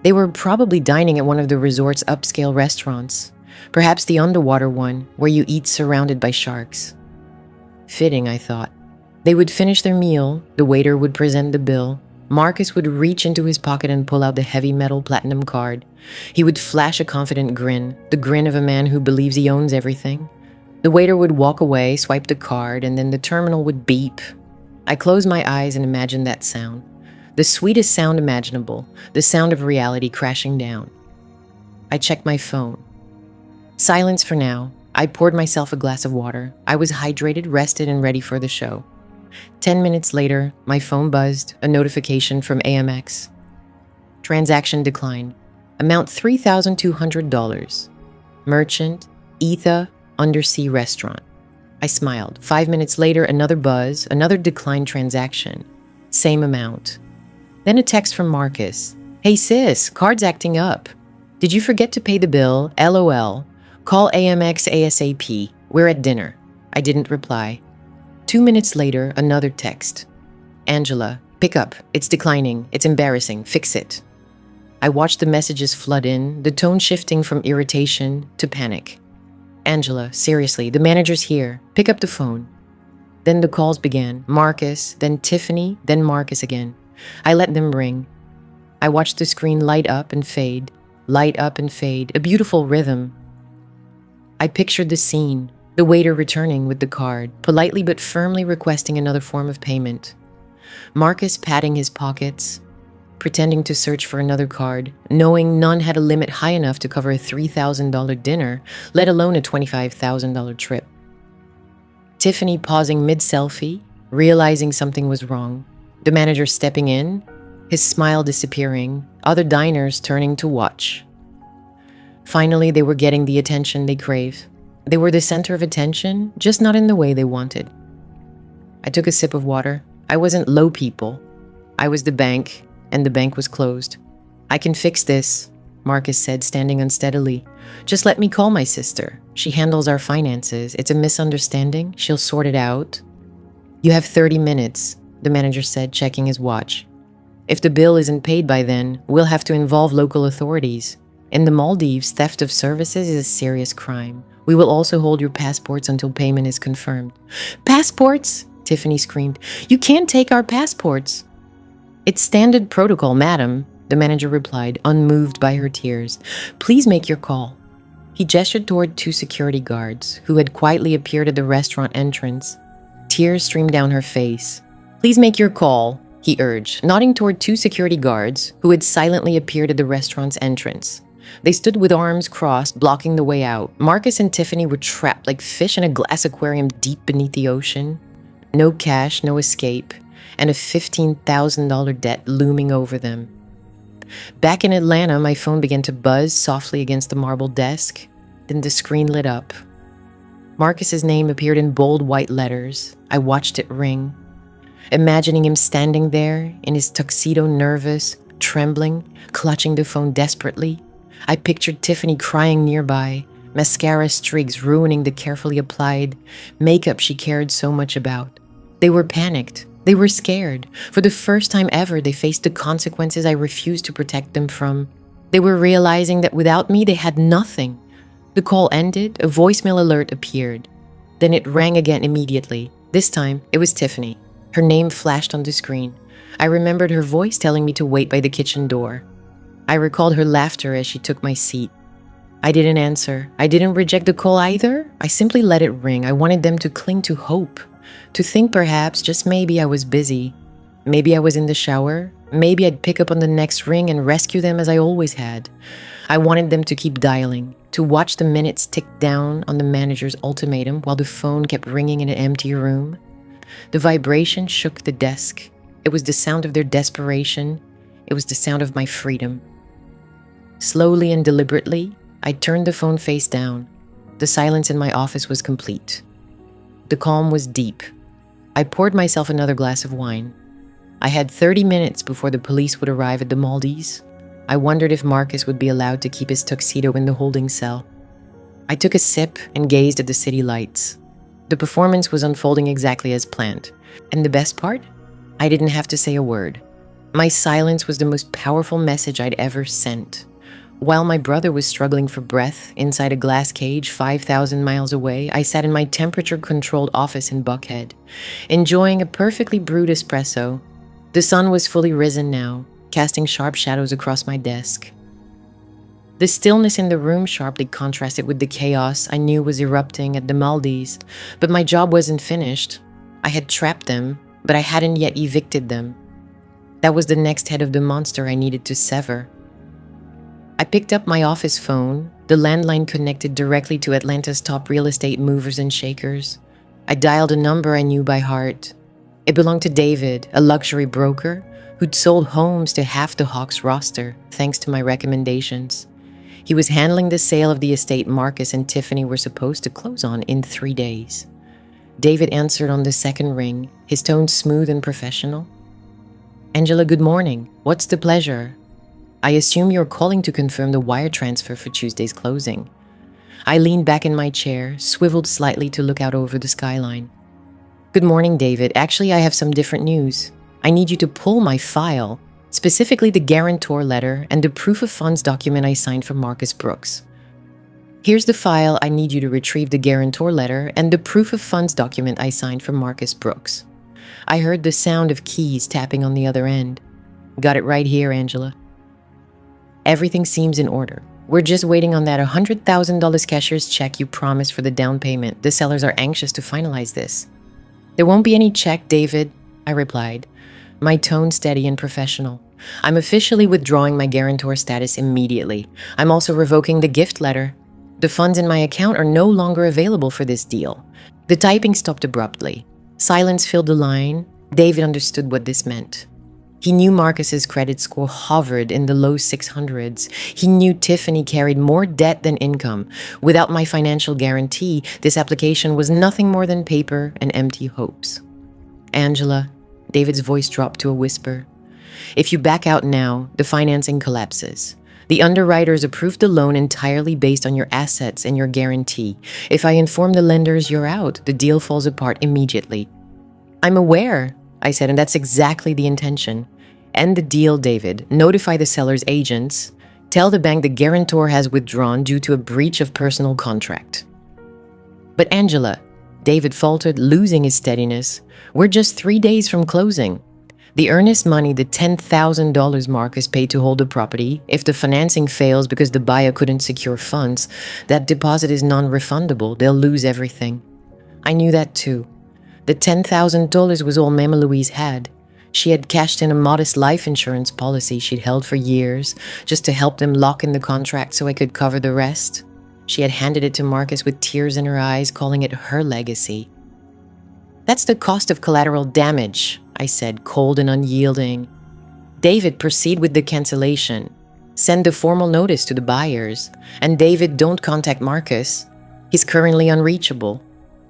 They were probably dining at one of the resort's upscale restaurants, perhaps the underwater one where you eat surrounded by sharks. Fitting, I thought. They would finish their meal, the waiter would present the bill, Marcus would reach into his pocket and pull out the heavy metal platinum card. He would flash a confident grin, the grin of a man who believes he owns everything. The waiter would walk away, swipe the card, and then the terminal would beep. I closed my eyes and imagined that sound. The sweetest sound imaginable, the sound of reality crashing down. I checked my phone. Silence for now. I poured myself a glass of water. I was hydrated, rested, and ready for the show. 10 minutes later, my phone buzzed, a notification from AMX. Transaction declined. Amount $3,200. Merchant, Etha, Undersea Restaurant. I smiled. 5 minutes later, another buzz, another declined transaction. Same amount. Then a text from Marcus. Hey sis, card's acting up. Did you forget to pay the bill? LOL. Call AMX ASAP. We're at dinner. I didn't reply. 2 minutes later, another text. Angela, pick up. It's declining. It's embarrassing. Fix it. I watched the messages flood in, the tone shifting from irritation to panic. Angela, seriously, the manager's here. Pick up the phone. Then the calls began. Marcus, then Tiffany, then Marcus again. I let them ring. I watched the screen light up and fade, a beautiful rhythm. I pictured the scene, the waiter returning with the card, politely but firmly requesting another form of payment. Marcus patting his pockets, pretending to search for another card, knowing none had a limit high enough to cover a $3,000 dinner, let alone a $25,000 trip. Tiffany pausing mid-selfie, realizing something was wrong. The manager stepping in, his smile disappearing, other diners turning to watch. Finally, they were getting the attention they crave. They were the center of attention, just not in the way they wanted. I took a sip of water. I wasn't low people. I was the bank, and the bank was closed. I can fix this, Marcus said, standing unsteadily. Just let me call my sister. She handles our finances. It's a misunderstanding. She'll sort it out. You have 30 minutes, the manager said, checking his watch. If the bill isn't paid by then, we'll have to involve local authorities. In the Maldives, theft of services is a serious crime. We will also hold your passports until payment is confirmed. Passports? Tiffany screamed. You can't take our passports. It's standard protocol, madam, the manager replied, unmoved by her tears. Please make your call. He gestured toward 2 security guards who had quietly appeared at the restaurant entrance. Tears streamed down her face. Please make your call, he urged, nodding toward 2 security guards who had silently appeared at the restaurant's entrance. They stood with arms crossed, blocking the way out. Marcus and Tiffany were trapped like fish in a glass aquarium deep beneath the ocean. No cash, no escape, and a $15,000 debt looming over them. Back in Atlanta, my phone began to buzz softly against the marble desk. Then the screen lit up. Marcus's name appeared in bold white letters. I watched it ring, imagining him standing there in his tuxedo, nervous, trembling, clutching the phone desperately. I pictured Tiffany crying nearby, mascara streaks ruining the carefully applied makeup she cared so much about. They were panicked. They were scared. For the first time ever, they faced the consequences I refused to protect them from. They were realizing that without me, they had nothing. The call ended, a voicemail alert appeared. Then it rang again immediately. This time, it was Tiffany. Her name flashed on the screen. I remembered her voice telling me to wait by the kitchen door. I recalled her laughter as she took my seat. I didn't answer. I didn't reject the call either. I simply let it ring. I wanted them to cling to hope. To think perhaps, just maybe, I was busy. Maybe I was in the shower. Maybe I'd pick up on the next ring and rescue them as I always had. I wanted them to keep dialing, to watch the minutes tick down on the manager's ultimatum while the phone kept ringing in an empty room. The vibration shook the desk. It was the sound of their desperation. It was the sound of my freedom. Slowly and deliberately, I turned the phone face down. The silence in my office was complete. The calm was deep. I poured myself another glass of wine. I had 30 minutes before the police would arrive at the Maldives. I wondered if Marcus would be allowed to keep his tuxedo in the holding cell. I took a sip and gazed at the city lights. The performance was unfolding exactly as planned. And the best part? I didn't have to say a word. My silence was the most powerful message I'd ever sent. While my brother was struggling for breath inside a glass cage 5,000 miles away, I sat in my temperature-controlled office in Buckhead, enjoying a perfectly brewed espresso. The sun was fully risen now, casting sharp shadows across my desk. The stillness in the room sharply contrasted with the chaos I knew was erupting at the Maldives, but my job wasn't finished. I had trapped them, but I hadn't yet evicted them. That was the next head of the monster I needed to sever. I picked up my office phone, the landline connected directly to Atlanta's top real estate movers and shakers. I dialed a number I knew by heart. It belonged to David, a luxury broker who'd sold homes to half the Hawks roster, thanks to my recommendations. He was handling the sale of the estate Marcus and Tiffany were supposed to close on in 3 days. David answered on the second ring, his tone smooth and professional. "Angela, good morning. What's the pleasure? I assume you're calling to confirm the wire transfer for Tuesday's closing." I leaned back in my chair, swiveled slightly to look out over the skyline. "Good morning, David. Actually, I have some different news. I need you to pull my file, specifically the guarantor letter and the proof of funds document I signed for Marcus Brooks." "Here's the file. I need you to retrieve the guarantor letter and the proof of funds document I signed for Marcus Brooks." I heard the sound of keys tapping on the other end. "Got it right here, Angela. Everything seems in order. We're just waiting on that $100,000 cashier's check you promised for the down payment. The sellers are anxious to finalize this." "There won't be any check, David," I replied, my tone steady and professional. "I'm officially withdrawing my guarantor status immediately. I'm also revoking the gift letter. The funds in my account are no longer available for this deal." The typing stopped abruptly. Silence filled the line. David understood what this meant. He knew Marcus's credit score hovered in the low 600s. He knew Tiffany carried more debt than income. Without my financial guarantee, this application was nothing more than paper and empty hopes. "Angela," David's voice dropped to a whisper, "if you back out now, the financing collapses. The underwriters approved the loan entirely based on your assets and your guarantee. If I inform the lenders you're out, the deal falls apart immediately." "I'm aware," I said, "and that's exactly the intention. End the deal, David. Notify the seller's agents. Tell the bank the guarantor has withdrawn due to a breach of personal contract." "But Angela," David faltered, losing his steadiness, "we're just 3 days from closing. The earnest money, the $10,000 Marcus paid to hold the property, if the financing fails because the buyer couldn't secure funds, that deposit is non-refundable. They'll lose everything." I knew that too. The $10,000 was all Mama Louise had. She had cashed in a modest life insurance policy she'd held for years, just to help them lock in the contract so I could cover the rest. She had handed it to Marcus with tears in her eyes, calling it her legacy. "That's the cost of collateral damage," I said, cold and unyielding. "David, proceed with the cancellation. Send the formal notice to the buyers. And David, don't contact Marcus. He's currently unreachable.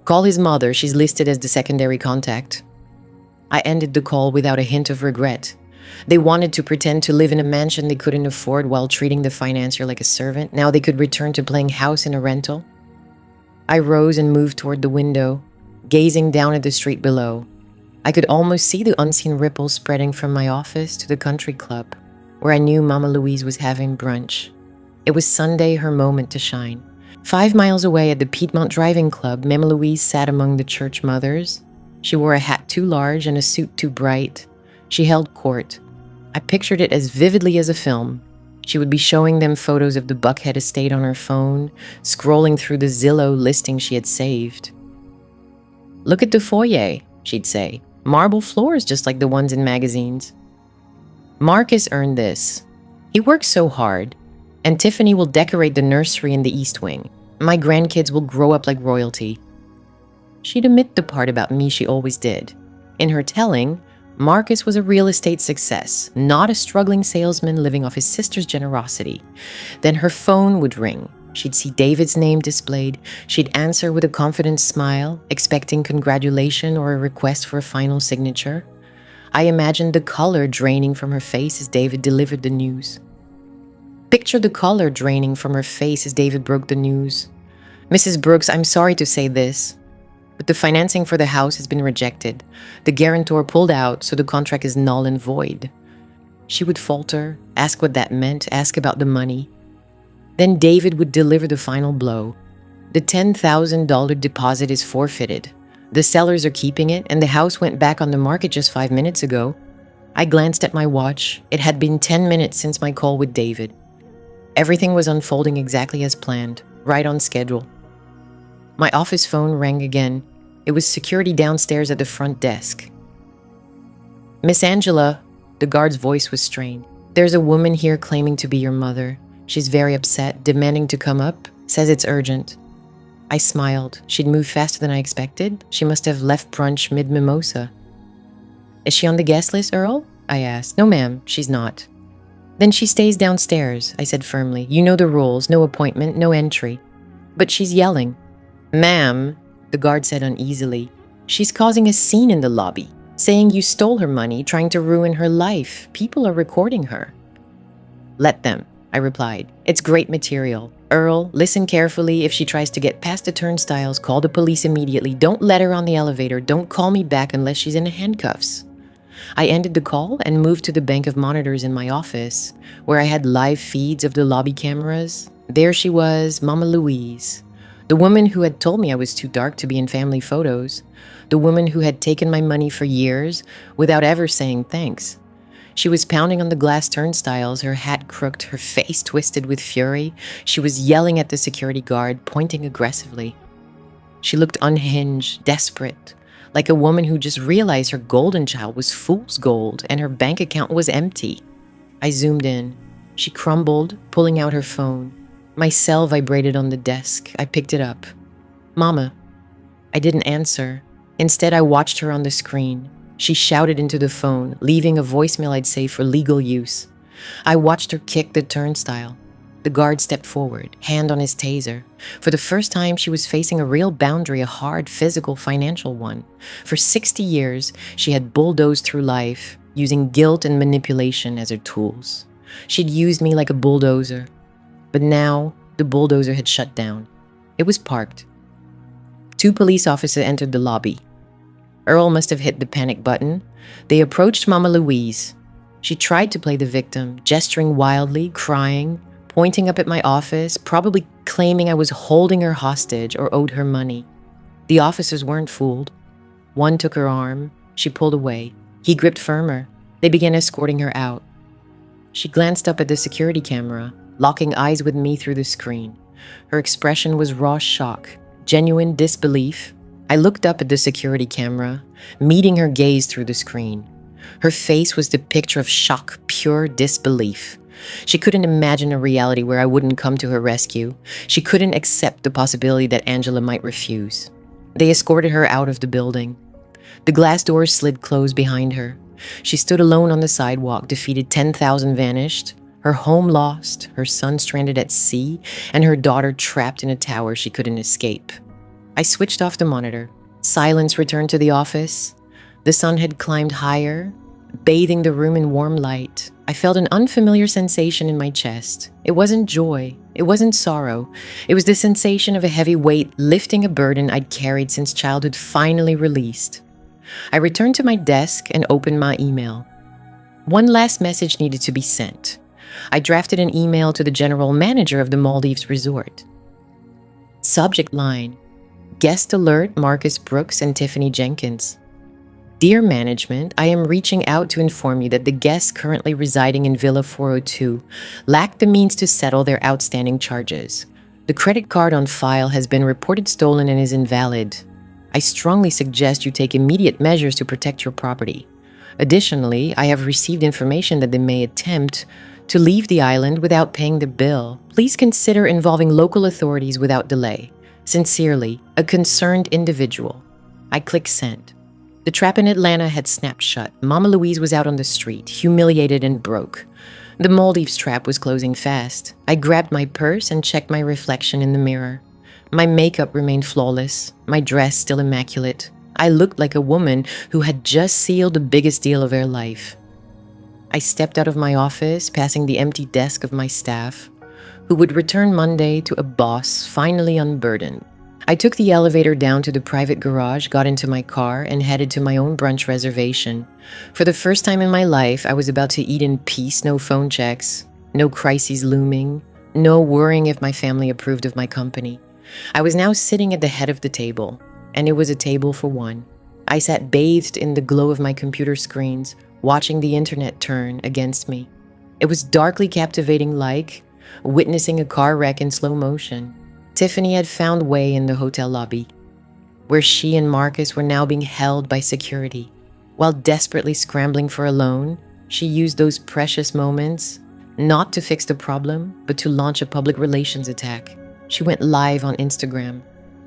Call his mother. She's listed as the secondary contact." I ended the call without a hint of regret. They wanted to pretend to live in a mansion they couldn't afford while treating the financier like a servant. Now they could return to playing house in a rental. I rose and moved toward the window, gazing down at the street below. I could almost see the unseen ripples spreading from my office to the country club, where I knew Mama Louise was having brunch. It was Sunday, her moment to shine. 5 miles away at the Piedmont Driving Club, Mama Louise sat among the church mothers. She wore a hat too large and a suit too bright. She held court. I pictured it as vividly as a film. She would be showing them photos of the Buckhead estate on her phone, scrolling through the Zillow listing she had saved. "Look at the foyer," she'd say. "Marble floors just like the ones in magazines. Marcus earned this. He works so hard. And Tiffany will decorate the nursery in the East Wing. My grandkids will grow up like royalty." She'd omit the part about me she always did. In her telling, Marcus was a real estate success, not a struggling salesman living off his sister's generosity. Then her phone would ring. She'd see David's name displayed. She'd answer with a confident smile, expecting congratulation or a request for a final signature. I imagined the color draining from her face as David delivered the news. Picture the color draining from her face as David broke the news. "Mrs. Brooks, I'm sorry to say this, but the financing for the house has been rejected. The guarantor pulled out, so the contract is null and void." She would falter, ask what that meant, ask about the money. Then David would deliver the final blow. The $10,000 deposit is forfeited. The sellers are keeping it, and the house went back on the market just 5 minutes ago. I glanced at my watch. It had been 10 minutes since my call with David. Everything was unfolding exactly as planned, right on schedule. My office phone rang again. It was security downstairs at the front desk. "Miss Angela," the guard's voice was strained. "There's a woman here claiming to be your mother. She's very upset, demanding to come up, says it's urgent." I smiled. She'd moved faster than I expected. She must have left brunch mid-mimosa. "Is she on the guest list, Earl?" I asked. "No, ma'am, she's not." "Then she stays downstairs," I said firmly. "You know the rules. No appointment, no entry." "But she's yelling." "Ma'am," the guard said uneasily, "she's causing a scene in the lobby, saying you stole her money, trying to ruin her life. People are recording her." "Let them," I replied. "It's great material. Earl, listen carefully. If she tries to get past the turnstiles, call the police immediately. Don't let her on the elevator. Don't call me back unless she's in handcuffs." I ended the call and moved to the bank of monitors in my office, where I had live feeds of the lobby cameras. There she was, Mama Louise, the woman who had told me I was too dark to be in family photos, the woman who had taken my money for years without ever saying thanks. She was pounding on the glass turnstiles, her hat crooked, her face twisted with fury. She was yelling at the security guard, pointing aggressively. She looked unhinged, desperate, like a woman who just realized her golden child was fool's gold and her bank account was empty. I zoomed in. She crumbled, pulling out her phone. My cell vibrated on the desk. I picked it up. "Mama." I didn't answer. Instead, I watched her on the screen. She shouted into the phone, leaving a voicemail I'd save for legal use. I watched her kick the turnstile. The guard stepped forward, hand on his taser. For the first time, she was facing a real boundary, a hard, physical, financial one. For 60 years, she had bulldozed through life, using guilt and manipulation as her tools. She'd used me like a bulldozer. But now, the bulldozer had shut down. It was parked. 2 police officers entered the lobby. Earl must have hit the panic button. They approached Mama Louise. She tried to play the victim, gesturing wildly, crying, pointing up at my office, probably claiming I was holding her hostage or owed her money. The officers weren't fooled. One took her arm. She pulled away. He gripped firmer. They began escorting her out. She glanced up at the security camera, locking eyes with me through the screen. Her expression was raw shock, genuine disbelief. I looked up at the security camera, meeting her gaze through the screen. Her face was the picture of shock, pure disbelief. She couldn't imagine a reality where I wouldn't come to her rescue. She couldn't accept the possibility that Angela might refuse. They escorted her out of the building. The glass doors slid closed behind her. She stood alone on the sidewalk, defeated. 10,000 vanished, her home lost, her son stranded at sea, and her daughter trapped in a tower she couldn't escape. I switched off the monitor. Silence returned to the office. The sun had climbed higher, bathing the room in warm light. I felt an unfamiliar sensation in my chest. It wasn't joy. It wasn't sorrow. It was the sensation of a heavy weight lifting a burden I'd carried since childhood finally released. I returned to my desk and opened my email. One last message needed to be sent. I drafted an email to the general manager of the Maldives resort. Subject line: Guest alert Marcus Brooks and Tiffany Jenkins. Dear management, I am reaching out to inform you that the guests currently residing in Villa 402 lack the means to settle their outstanding charges. The credit card on file has been reported stolen and is invalid. I strongly suggest you take immediate measures to protect your property. Additionally, I have received information that they may attempt to leave the island without paying the bill. Please consider involving local authorities without delay. Sincerely, a concerned individual. I clicked send. The trap in Atlanta had snapped shut. Mama Louise was out on the street, humiliated and broke. The Maldives trap was closing fast. I grabbed my purse and checked my reflection in the mirror. My makeup remained flawless, my dress still immaculate. I looked like a woman who had just sealed the biggest deal of her life. I stepped out of my office, passing the empty desk of my staff, who would return Monday to a boss finally unburdened. I took the elevator down to the private garage, got into my car, and headed to my own brunch reservation. For the first time in my life, I was about to eat in peace, no phone checks, no crises looming, No worrying if my family approved of my company. I was now sitting at the head of the table, and it was a table for one. I sat bathed in the glow of my computer screens, watching the internet turn against me. It was darkly captivating, like witnessing a car wreck in slow motion. Tiffany had found way in the hotel lobby, where she and Marcus were now being held by security. While desperately scrambling for a loan, she used those precious moments not to fix the problem, but to launch a public relations attack. She went live on Instagram,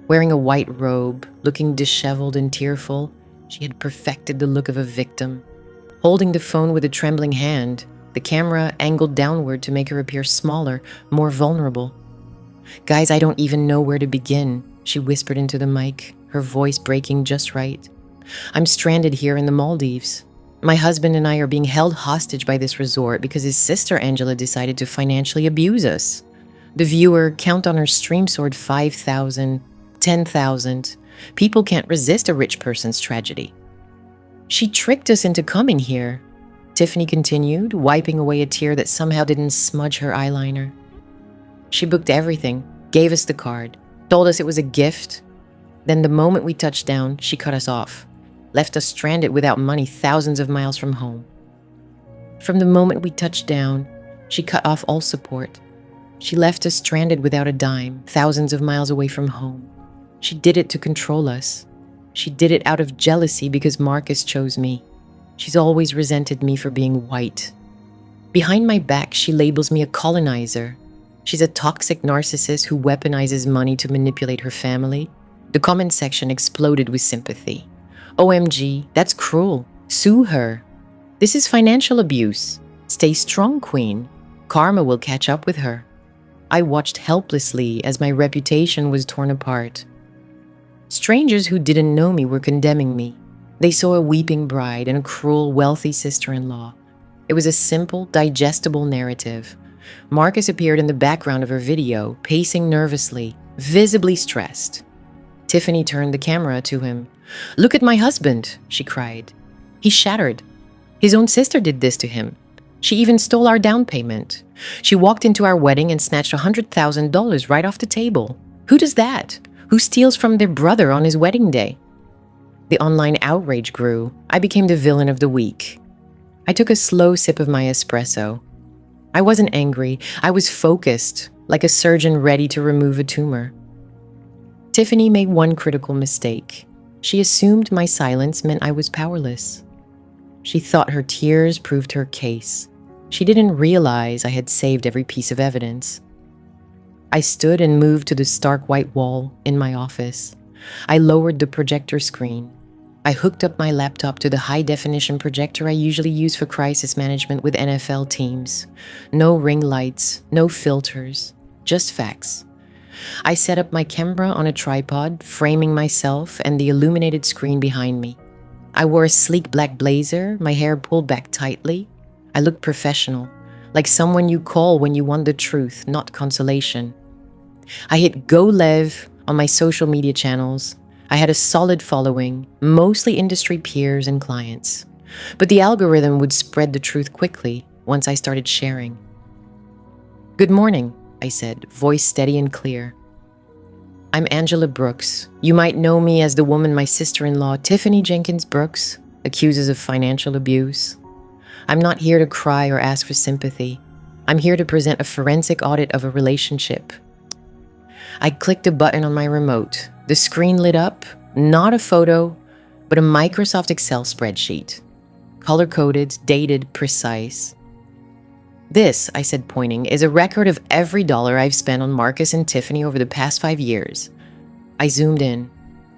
wearing a white robe, looking disheveled and tearful. She had perfected the look of a victim. Holding the phone with a trembling hand, the camera angled downward to make her appear smaller, more vulnerable. "Guys, I don't even know where to begin," she whispered into the mic, her voice breaking just right. "I'm stranded here in the Maldives. My husband and I are being held hostage by this resort because his sister Angela decided to financially abuse us. The viewer count on her stream soared 5,000, 10,000. People can't resist a rich person's tragedy. She tricked us into coming here," Tiffany continued, wiping away a tear that somehow didn't smudge her eyeliner. "She booked everything, gave us the card, told us it was a gift. Then the moment we touched down, she cut us off, left us stranded without money thousands of miles from home. From the moment we touched down, she cut off all support. She left us stranded without a dime, thousands of miles away from home. She did it to control us. She did it out of jealousy because Marcus chose me. She's always resented me for being white. Behind my back, she labels me a colonizer. She's a toxic narcissist who weaponizes money to manipulate her family." The comment section exploded with sympathy. "OMG, that's cruel. Sue her. This is financial abuse. Stay strong, queen. Karma will catch up with her." I watched helplessly as my reputation was torn apart. Strangers who didn't know me were condemning me. They saw a weeping bride and a cruel, wealthy sister-in-law. It was a simple, digestible narrative. Marcus appeared in the background of her video, pacing nervously, visibly stressed. Tiffany turned the camera to him. "Look at my husband," she cried. "He's shattered. His own sister did this to him. She even stole our down payment. She walked into our wedding and snatched $100,000 right off the table. Who does that? Who steals from their brother on his wedding day?" The online outrage grew. I became the villain of the week. I took a slow sip of my espresso. I wasn't angry. I was focused, like a surgeon ready to remove a tumor. Tiffany made one critical mistake. She assumed my silence meant I was powerless. She thought her tears proved her case. She didn't realize I had saved every piece of evidence. I stood and moved to the stark white wall in my office. I lowered the projector screen. I hooked up my laptop to the high-definition projector I usually use for crisis management with NFL teams. No ring lights, no filters, just facts. I set up my camera on a tripod, framing myself and the illuminated screen behind me. I wore a sleek black blazer, my hair pulled back tightly. I looked professional, like someone you call when you want the truth, not consolation. I hit Go Lev on my social media channels. I had a solid following, mostly industry peers and clients. But the algorithm would spread the truth quickly once I started sharing. "Good morning," I said, voice steady and clear. "I'm Angela Brooks. You might know me as the woman my sister-in-law, Tiffany Jenkins Brooks, accuses of financial abuse. I'm not here to cry or ask for sympathy. I'm here to present a forensic audit of a relationship." I clicked a button on my remote. The screen lit up, not a photo, but a Microsoft Excel spreadsheet. Color-coded, dated, precise. "This," I said, pointing, "is a record of every dollar I've spent on Marcus and Tiffany over the past 5 years. I zoomed in.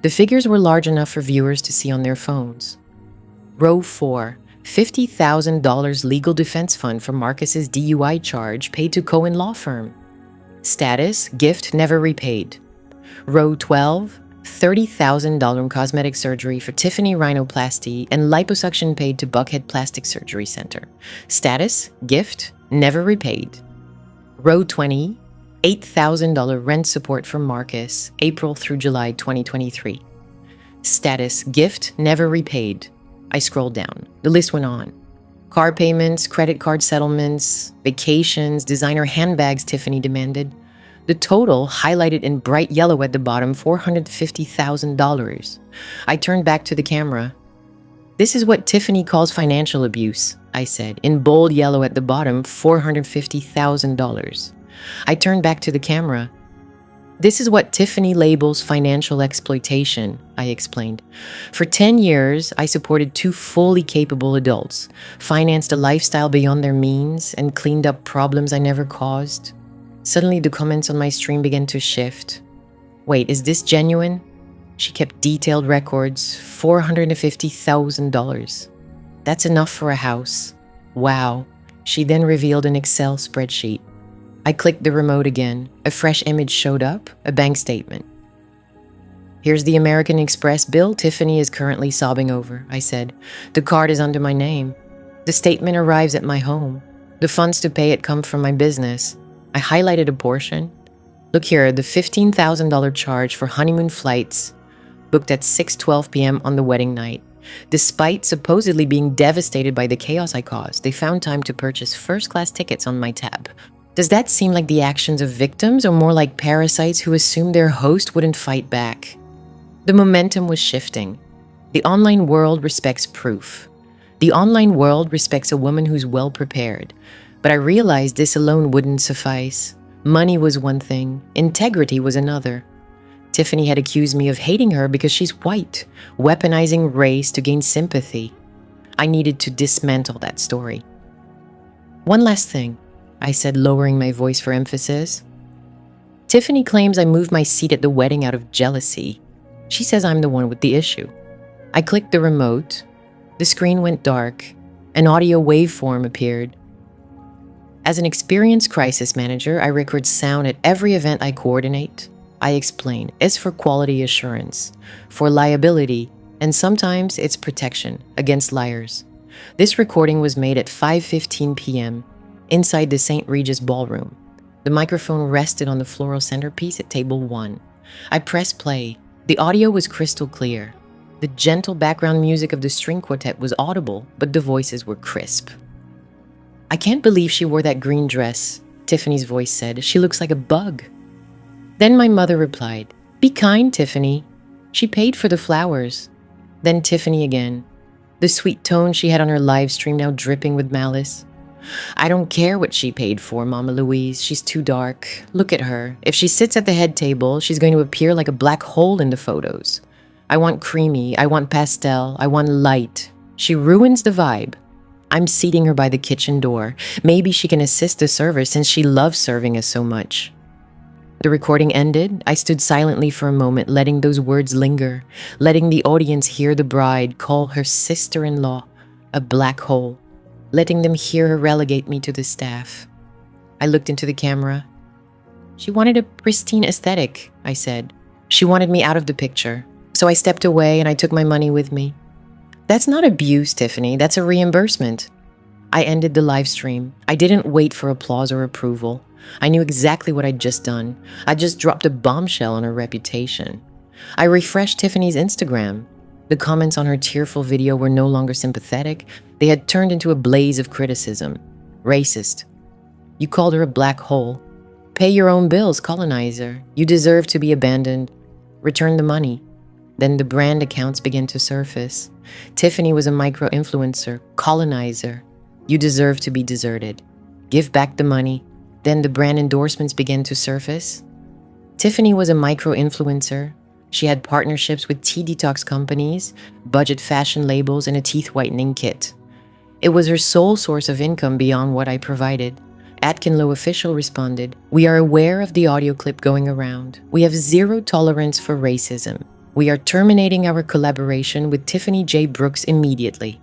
The figures were large enough for viewers to see on their phones. Row 4, $50,000 legal defense fund for Marcus's DUI charge paid to Cohen Law Firm. Status, gift never repaid. Row 12, $30,000 cosmetic surgery for Tiffany rhinoplasty and liposuction paid to Buckhead Plastic Surgery Center. Status, gift never repaid. Row 20, $8,000 rent support for Marcus, April through July 2023. Status, gift never repaid." I scrolled down. The list went on. Car payments, credit card settlements, vacations, designer handbags, Tiffany demanded. The total, highlighted in bright yellow at the bottom, $450,000. I turned back to the camera. This is what Tiffany calls financial abuse, I said, in bold yellow at the bottom, $450,000. I turned back to the camera. This is what Tiffany labels financial exploitation, I explained. For 10 years, I supported two fully capable adults, financed a lifestyle beyond their means, and cleaned up problems I never caused. Suddenly, the comments on my stream began to shift. Wait, is this genuine? She kept detailed records, $450,000. That's enough for a house. Wow. She then revealed an Excel spreadsheet. I clicked the remote again. A fresh image showed up, a bank statement. Here's the American Express bill Tiffany is currently sobbing over, I said. The card is under my name. The statement arrives at my home. The funds to pay it come from my business. I highlighted a portion. Look here, the $15,000 charge for honeymoon flights booked at 6:12 p.m. on the wedding night. Despite supposedly being devastated by the chaos I caused, they found time to purchase first-class tickets on my tab. Does that seem like the actions of victims or more like parasites who assumed their host wouldn't fight back? The momentum was shifting. The online world respects proof. The online world respects a woman who's well prepared. But I realized this alone wouldn't suffice. Money was one thing, integrity was another. Tiffany had accused me of hating her because she's white, weaponizing race to gain sympathy. I needed to dismantle that story. One last thing, I said, lowering my voice for emphasis. Tiffany claims I moved my seat at the wedding out of jealousy. She says I'm the one with the issue. I clicked the remote. The screen went dark. An audio waveform appeared. As an experienced crisis manager, I record sound at every event I coordinate. I explain, it's for quality assurance, for liability, and sometimes it's protection against liars. This recording was made at 5:15 p.m. inside the St. Regis Ballroom. The microphone rested on the floral centerpiece at table 1. I pressed play. The audio was crystal clear. The gentle background music of the string quartet was audible, but the voices were crisp. I can't believe she wore that green dress, Tiffany's voice said. She looks like a bug. Then my mother replied, Be kind, Tiffany. She paid for the flowers. Then Tiffany again. The sweet tone she had on her live stream now dripping with malice. I don't care what she paid for, Mama Louise. She's too dark. Look at her. If she sits at the head table, she's going to appear like a black hole in the photos. I want creamy. I want pastel. I want light. She ruins the vibe. I'm seating her by the kitchen door. Maybe she can assist the server since she loves serving us so much. The recording ended. I stood silently for a moment, letting those words linger, letting the audience hear the bride call her sister-in-law a black hole, letting them hear her relegate me to the staff. I looked into the camera. She wanted a pristine aesthetic, I said. She wanted me out of the picture. So I stepped away and I took my money with me. That's not abuse, Tiffany. That's a reimbursement. I ended the live stream. I didn't wait for applause or approval. I knew exactly what I'd just done. I just dropped a bombshell on her reputation. I refreshed Tiffany's Instagram. The comments on her tearful video were no longer sympathetic. They had turned into a blaze of criticism. Racist. You called her a black hole. Pay your own bills, colonizer. You deserve to be abandoned. Return the money. Then the brand accounts began to surface. Tiffany was a micro-influencer, colonizer. You deserve to be deserted. Give back the money. Then the brand endorsements began to surface. Tiffany was a micro-influencer. She had partnerships with tea detox companies, budget fashion labels, and a teeth whitening kit. It was her sole source of income beyond what I provided. Atkinlow official responded, We are aware of the audio clip going around. We have zero tolerance for racism. We are terminating our collaboration with Tiffany J. Brooks immediately.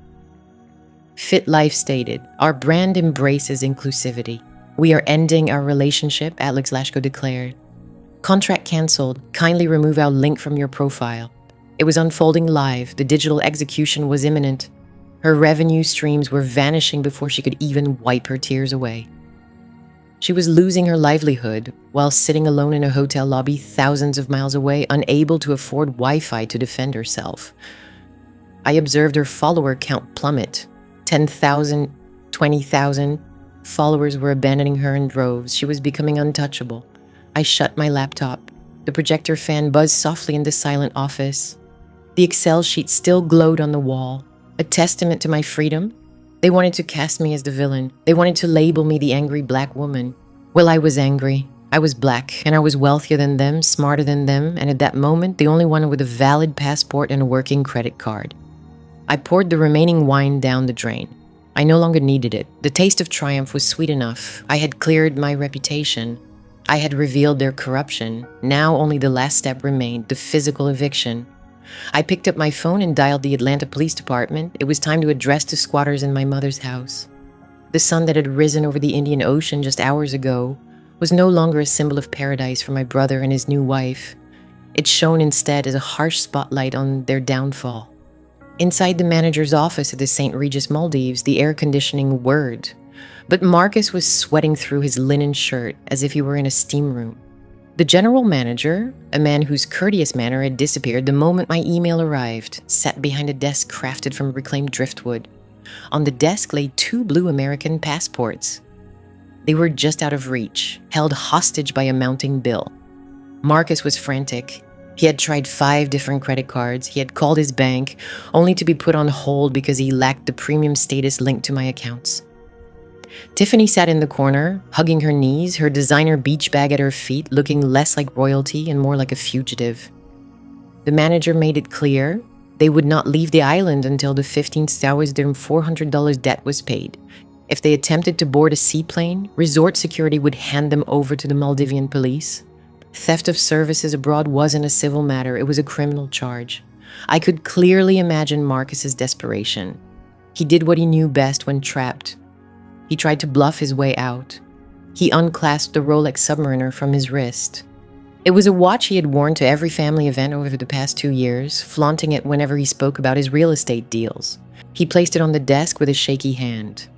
Fit Life stated, Our brand embraces inclusivity. We are ending our relationship, Alex Lashko declared. Contract canceled. Kindly remove our link from your profile. It was unfolding live. The digital execution was imminent. Her revenue streams were vanishing before she could even wipe her tears away. She was losing her livelihood while sitting alone in a hotel lobby thousands of miles away, unable to afford Wi-Fi to defend herself. I observed her follower count plummet. 10,000, 20,000. Followers were abandoning her in droves. She was becoming untouchable. I shut my laptop. The projector fan buzzed softly in the silent office. The Excel sheet still glowed on the wall, a testament to my freedom. They wanted to cast me as the villain. They wanted to label me the angry black woman. Well, I was angry. I was black, and I was wealthier than them, smarter than them, and at that moment, the only one with a valid passport and a working credit card. I poured the remaining wine down the drain. I no longer needed it. The taste of triumph was sweet enough. I had cleared my reputation. I had revealed their corruption. Now only the last step remained, the physical eviction. I picked up my phone and dialed the Atlanta Police Department. It was time to address the squatters in my mother's house. The sun that had risen over the Indian Ocean just hours ago was no longer a symbol of paradise for my brother and his new wife. It shone instead as a harsh spotlight on their downfall. Inside the manager's office at the St. Regis Maldives, the air conditioning whirred. But Marcus was sweating through his linen shirt as if he were in a steam room. The general manager, a man whose courteous manner had disappeared the moment my email arrived, sat behind a desk crafted from reclaimed driftwood. On the desk lay 2 blue American passports. They were just out of reach, held hostage by a mounting bill. Marcus was frantic. He had tried 5 different credit cards. He had called his bank, only to be put on hold because he lacked the premium status linked to my accounts. Tiffany sat in the corner, hugging her knees, her designer beach bag at her feet, looking less like royalty and more like a fugitive. The manager made it clear they would not leave the island until the 15 Southwest Dirham $400 debt was paid. If they attempted to board a seaplane, resort security would hand them over to the Maldivian police. Theft of services abroad wasn't a civil matter, it was a criminal charge. I could clearly imagine Marcus's desperation. He did what he knew best when trapped. He tried to bluff his way out. He unclasped the Rolex Submariner from his wrist. It was a watch he had worn to every family event over the past 2 years, flaunting it whenever he spoke about his real estate deals. He placed it on the desk with a shaky hand.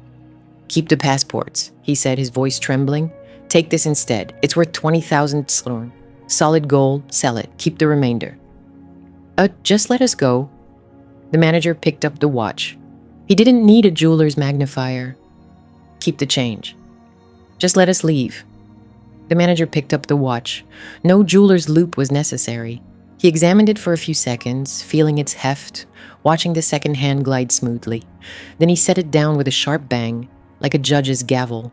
"Keep the passports," he said, his voice trembling. "Take this instead. It's worth 20,000 slorn. Solid gold, sell it. Keep the remainder." Just let us go." The manager picked up the watch. He didn't need a jeweler's magnifier. "Keep the change. Just let us leave." The manager picked up the watch. No jeweler's loupe was necessary. He examined it for a few seconds, feeling its heft, watching the second hand glide smoothly. Then he set it down with a sharp bang, like a judge's gavel.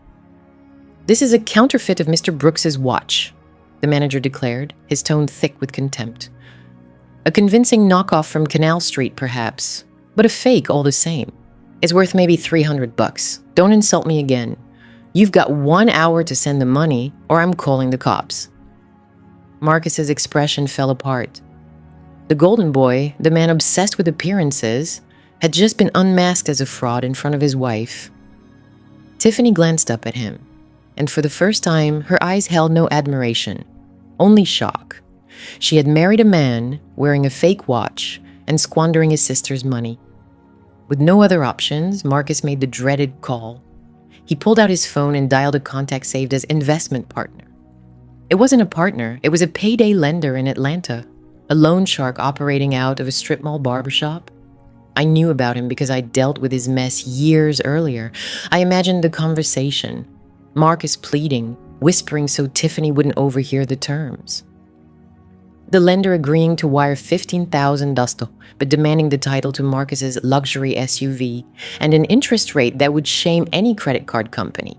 "This is a counterfeit of Mr. Brooks's watch," the manager declared, his tone thick with contempt. "A convincing knockoff from Canal Street, perhaps, but a fake all the same. It's worth maybe $300. Don't insult me again. You've got 1 hour to send the money, or I'm calling the cops." Marcus's expression fell apart. The golden boy, the man obsessed with appearances, had just been unmasked as a fraud in front of his wife. Tiffany glanced up at him, and for the first time, her eyes held no admiration, only shock. She had married a man wearing a fake watch and squandering his sister's money. With no other options, Marcus made the dreaded call. He pulled out his phone and dialed a contact saved as investment partner. It wasn't a partner, it was a payday lender in Atlanta, a loan shark operating out of a strip mall barbershop. I knew about him because I dealt with his mess years earlier. I imagined the conversation, Marcus pleading, whispering so Tiffany wouldn't overhear the terms. The lender agreeing to wire $15,000, but demanding the title to Marcus's luxury SUV and an interest rate that would shame any credit card company.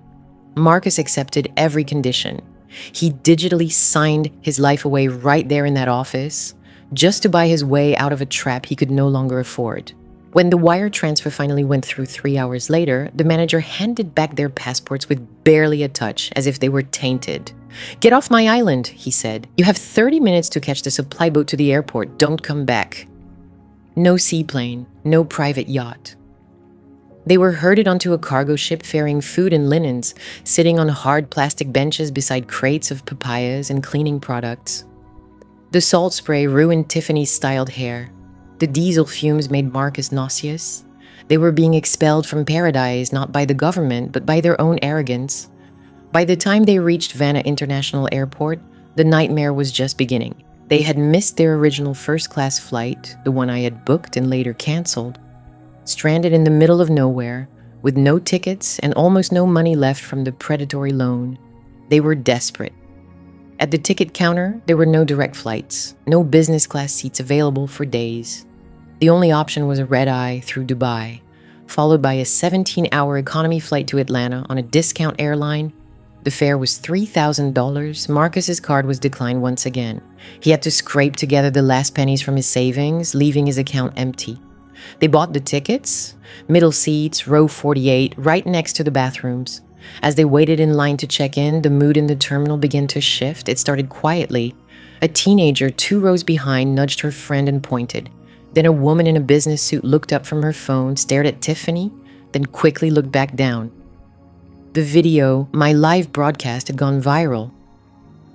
Marcus accepted every condition. He digitally signed his life away right there in that office, just to buy his way out of a trap he could no longer afford. When the wire transfer finally went through 3 hours later, the manager handed back their passports with barely a touch, as if they were tainted. "Get off my island," he said. "You have 30 minutes to catch the supply boat to the airport. Don't come back." No seaplane, no private yacht. They were herded onto a cargo ship ferrying food and linens, sitting on hard plastic benches beside crates of papayas and cleaning products. The salt spray ruined Tiffany's styled hair. The diesel fumes made Marcus nauseous. They were being expelled from paradise not by the government, but by their own arrogance. By the time they reached Vanna International Airport, the nightmare was just beginning. They had missed their original first-class flight, the one I had booked and later canceled. stranded in the middle of nowhere, with no tickets and almost no money left from the predatory loan. They were desperate. At the ticket counter, there were no direct flights, no business class seats available for days. The only option was a red-eye through Dubai, followed by a 17-hour economy flight to Atlanta on a discount airline. The fare was $3,000. Marcus's card was declined once again. He had to scrape together the last pennies from his savings, leaving his account empty. They bought the tickets, middle seats, row 48, right next to the bathrooms. As they waited in line to check in, the mood in the terminal began to shift. It started quietly. A teenager 2 rows behind nudged her friend and pointed. Then a woman in a business suit looked up from her phone, stared at Tiffany, then quickly looked back down. The video, my live broadcast, had gone viral.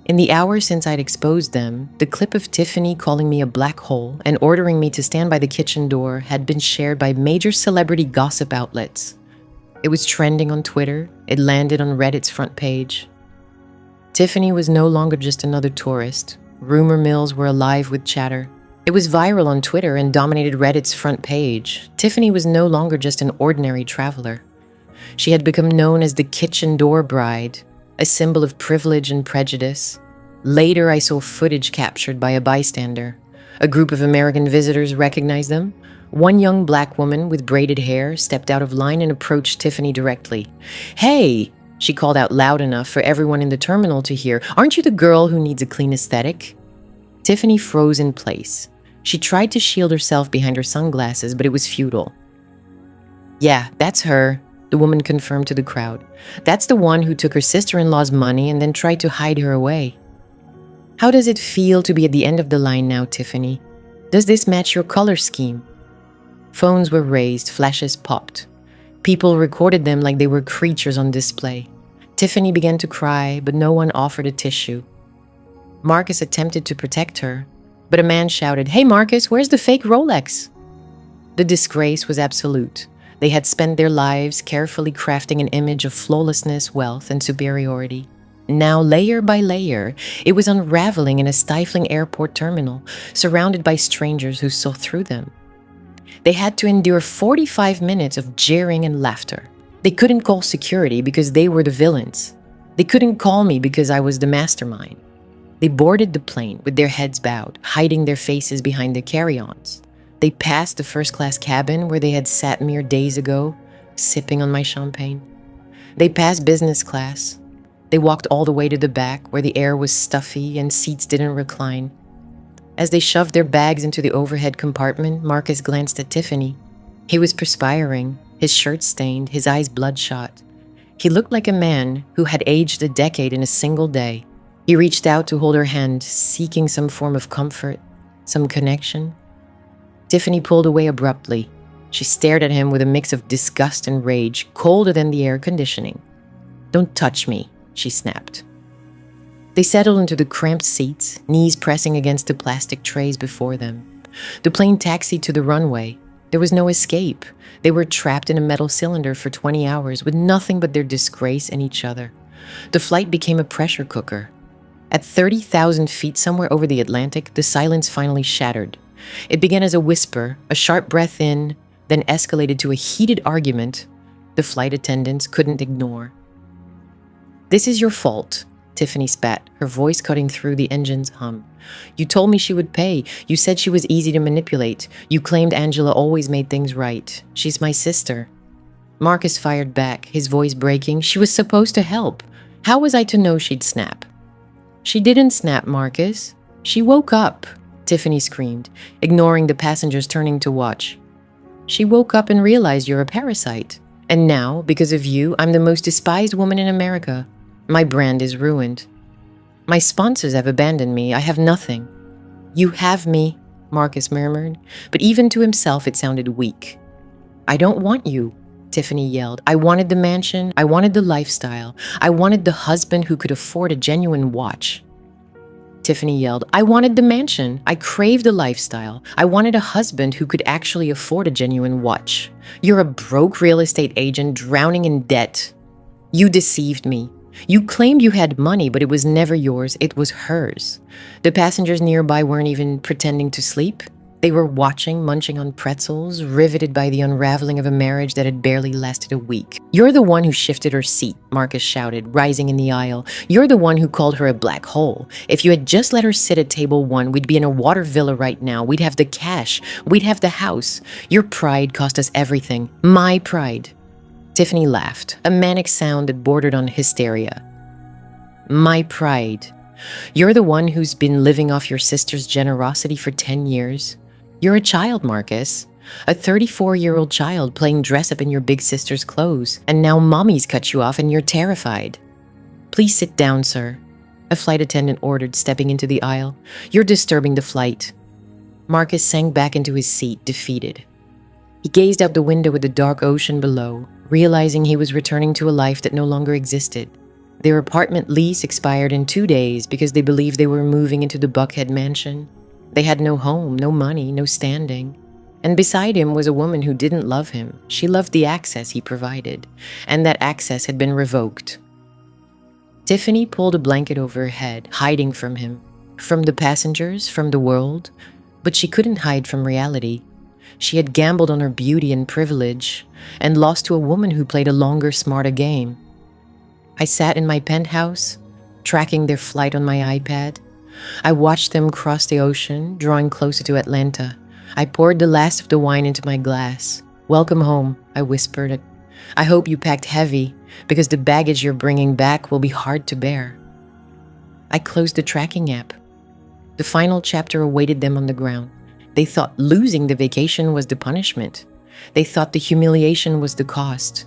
In the hours since I'd exposed them, the clip of Tiffany calling me a black hole and ordering me to stand by the kitchen door had been shared by major celebrity gossip outlets. It was trending on Twitter. It landed on Reddit's front page. Tiffany was no longer just another tourist. Rumor mills were alive with chatter. It was viral on Twitter and dominated Reddit's front page. Tiffany was no longer just an ordinary traveler. She had become known as the kitchen door bride, a symbol of privilege and prejudice. Later, I saw footage captured by a bystander. A group of American visitors recognized them. One young black woman with braided hair stepped out of line and approached Tiffany directly. "Hey," she called out loud enough for everyone in the terminal to hear, "aren't you the girl who needs a clean aesthetic?" Tiffany froze in place. She tried to shield herself behind her sunglasses, but it was futile. "Yeah, that's her," the woman confirmed to the crowd. "That's the one who took her sister-in-law's money and then tried to hide her away." "How does it feel to be at the end of the line now, Tiffany? Does this match your color scheme?" Phones were raised, flashes popped. People recorded them like they were creatures on display. Tiffany began to cry, but no one offered a tissue. Marcus attempted to protect her, but a man shouted, "Hey Marcus, where's the fake Rolex?" The disgrace was absolute. They had spent their lives carefully crafting an image of flawlessness, wealth, and superiority. Now, layer by layer, it was unraveling in a stifling airport terminal, surrounded by strangers who saw through them. They had to endure 45 minutes of jeering and laughter. They couldn't call security because they were the villains. They couldn't call me because I was the mastermind. They boarded the plane with their heads bowed, hiding their faces behind their carry-ons. They passed the first-class cabin where they had sat mere days ago, sipping on my champagne. They passed business class. They walked all the way to the back where the air was stuffy and seats didn't recline. As they shoved their bags into the overhead compartment, Marcus glanced at Tiffany. He was perspiring, his shirt stained, his eyes bloodshot. He looked like a man who had aged a decade in a single day. He reached out to hold her hand, seeking some form of comfort, some connection. Tiffany pulled away abruptly. She stared at him with a mix of disgust and rage, colder than the air conditioning. "Don't touch me," she snapped. They settled into the cramped seats, knees pressing against the plastic trays before them. The plane taxied to the runway. There was no escape. They were trapped in a metal cylinder for 20 hours with nothing but their disgrace and each other. The flight became a pressure cooker. At 30,000 feet somewhere over the Atlantic, the silence finally shattered. It began as a whisper, a sharp breath in, then escalated to a heated argument the flight attendants couldn't ignore. "This is your fault," Tiffany spat, her voice cutting through the engine's hum. "You told me she would pay. You said she was easy to manipulate. You claimed Angela always made things right. She's my sister." Marcus fired back, his voice breaking. "She was supposed to help. How was I to know she'd snap?" "She didn't snap, Marcus. She woke up," Tiffany screamed, ignoring the passengers turning to watch. "She woke up and realized you're a parasite. And now, because of you, I'm the most despised woman in America. My brand is ruined. My sponsors have abandoned me. I have nothing." "You have me," Marcus murmured, but even to himself it sounded weak. "I don't want you," Tiffany yelled. "I wanted the mansion. I wanted the lifestyle. I wanted the husband who could afford a genuine watch." Tiffany yelled, "I wanted the mansion. I craved a lifestyle. I wanted a husband who could actually afford a genuine watch. You're a broke real estate agent drowning in debt. You deceived me. You claimed you had money, but it was never yours. It was hers. The passengers nearby weren't even pretending to sleep. They were watching, munching on pretzels, riveted by the unraveling of a marriage that had barely lasted a week. "You're the one who shifted her seat," Marcus shouted, rising in the aisle. "You're the one who called her a black hole. If you had just let her sit at table 1, we'd be in a water villa right now. We'd have the cash. We'd have the house. Your pride cost us everything. My pride." Tiffany laughed, a manic sound that bordered on hysteria. "My pride. You're the one who's been living off your sister's generosity for 10 years. You're a child, Marcus. A 34-year-old child playing dress-up in your big sister's clothes, and now mommy's cut you off and you're terrified." "Please sit down, sir," a flight attendant ordered, stepping into the aisle. "You're disturbing the flight." Marcus sank back into his seat, defeated. He gazed out the window at the dark ocean below, realizing he was returning to a life that no longer existed. Their apartment lease expired in 2 days because they believed they were moving into the Buckhead mansion. They had no home, no money, no standing. And beside him was a woman who didn't love him. She loved the access he provided, and that access had been revoked. Tiffany pulled a blanket over her head, hiding from him, from the passengers, from the world, but she couldn't hide from reality. She had gambled on her beauty and privilege, and lost to a woman who played a longer, smarter game. I sat in my penthouse, tracking their flight on my iPad. I watched them cross the ocean, drawing closer to Atlanta. I poured the last of the wine into my glass. "Welcome home," I whispered. "I hope you packed heavy, because the baggage you're bringing back will be hard to bear." I closed the tracking app. The final chapter awaited them on the ground. They thought losing the vacation was the punishment. They thought the humiliation was the cost.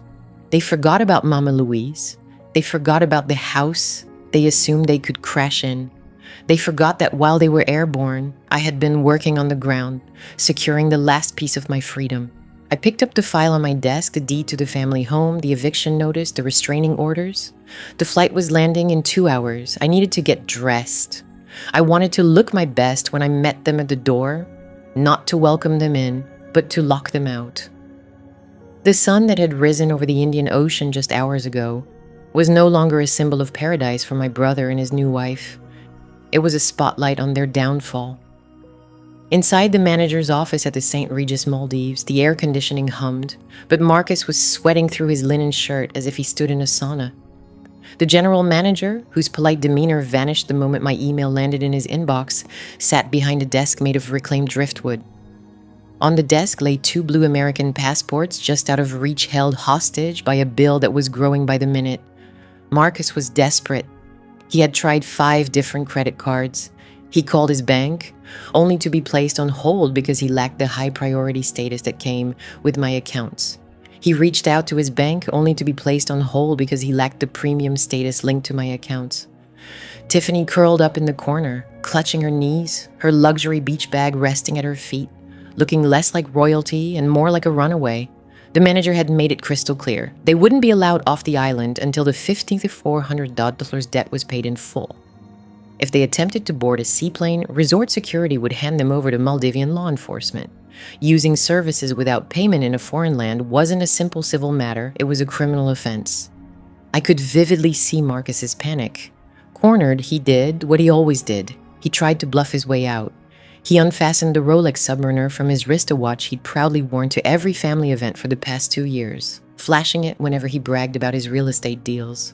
They forgot about Mama Louise. They forgot about the house they assumed they could crash in. They forgot that while they were airborne, I had been working on the ground, securing the last piece of my freedom. I picked up the file on my desk, the deed to the family home, the eviction notice, the restraining orders. The flight was landing in 2 hours. I needed to get dressed. I wanted to look my best when I met them at the door, not to welcome them in, but to lock them out. The sun that had risen over the Indian Ocean just hours ago was no longer a symbol of paradise for my brother and his new wife. It was a spotlight on their downfall. Inside the manager's office at the St. Regis Maldives, the air conditioning hummed, but Marcus was sweating through his linen shirt as if he stood in a sauna. The general manager, whose polite demeanor vanished the moment my email landed in his inbox, sat behind a desk made of reclaimed driftwood. On the desk lay 2 blue American passports just out of reach, held hostage by a bill that was growing by the minute. Marcus was desperate. He had tried 5 different credit cards. He called his bank, only to be placed on hold because he lacked the high priority status that came with my accounts. He reached out to his bank, only to be placed on hold because he lacked the premium status linked to my accounts. Tiffany curled up in the corner, clutching her knees, her luxury beach bag resting at her feet, looking less like royalty and more like a runaway. The manager had made it crystal clear. They wouldn't be allowed off the island until the $15,400 debt was paid in full. If they attempted to board a seaplane, resort security would hand them over to Maldivian law enforcement. Using services without payment in a foreign land wasn't a simple civil matter, it was a criminal offense. I could vividly see Marcus's panic. Cornered, he did what he always did. He tried to bluff his way out. He unfastened the Rolex Submariner from his wristwatch he'd proudly worn to every family event for the past 2 years, flashing it whenever he bragged about his real estate deals.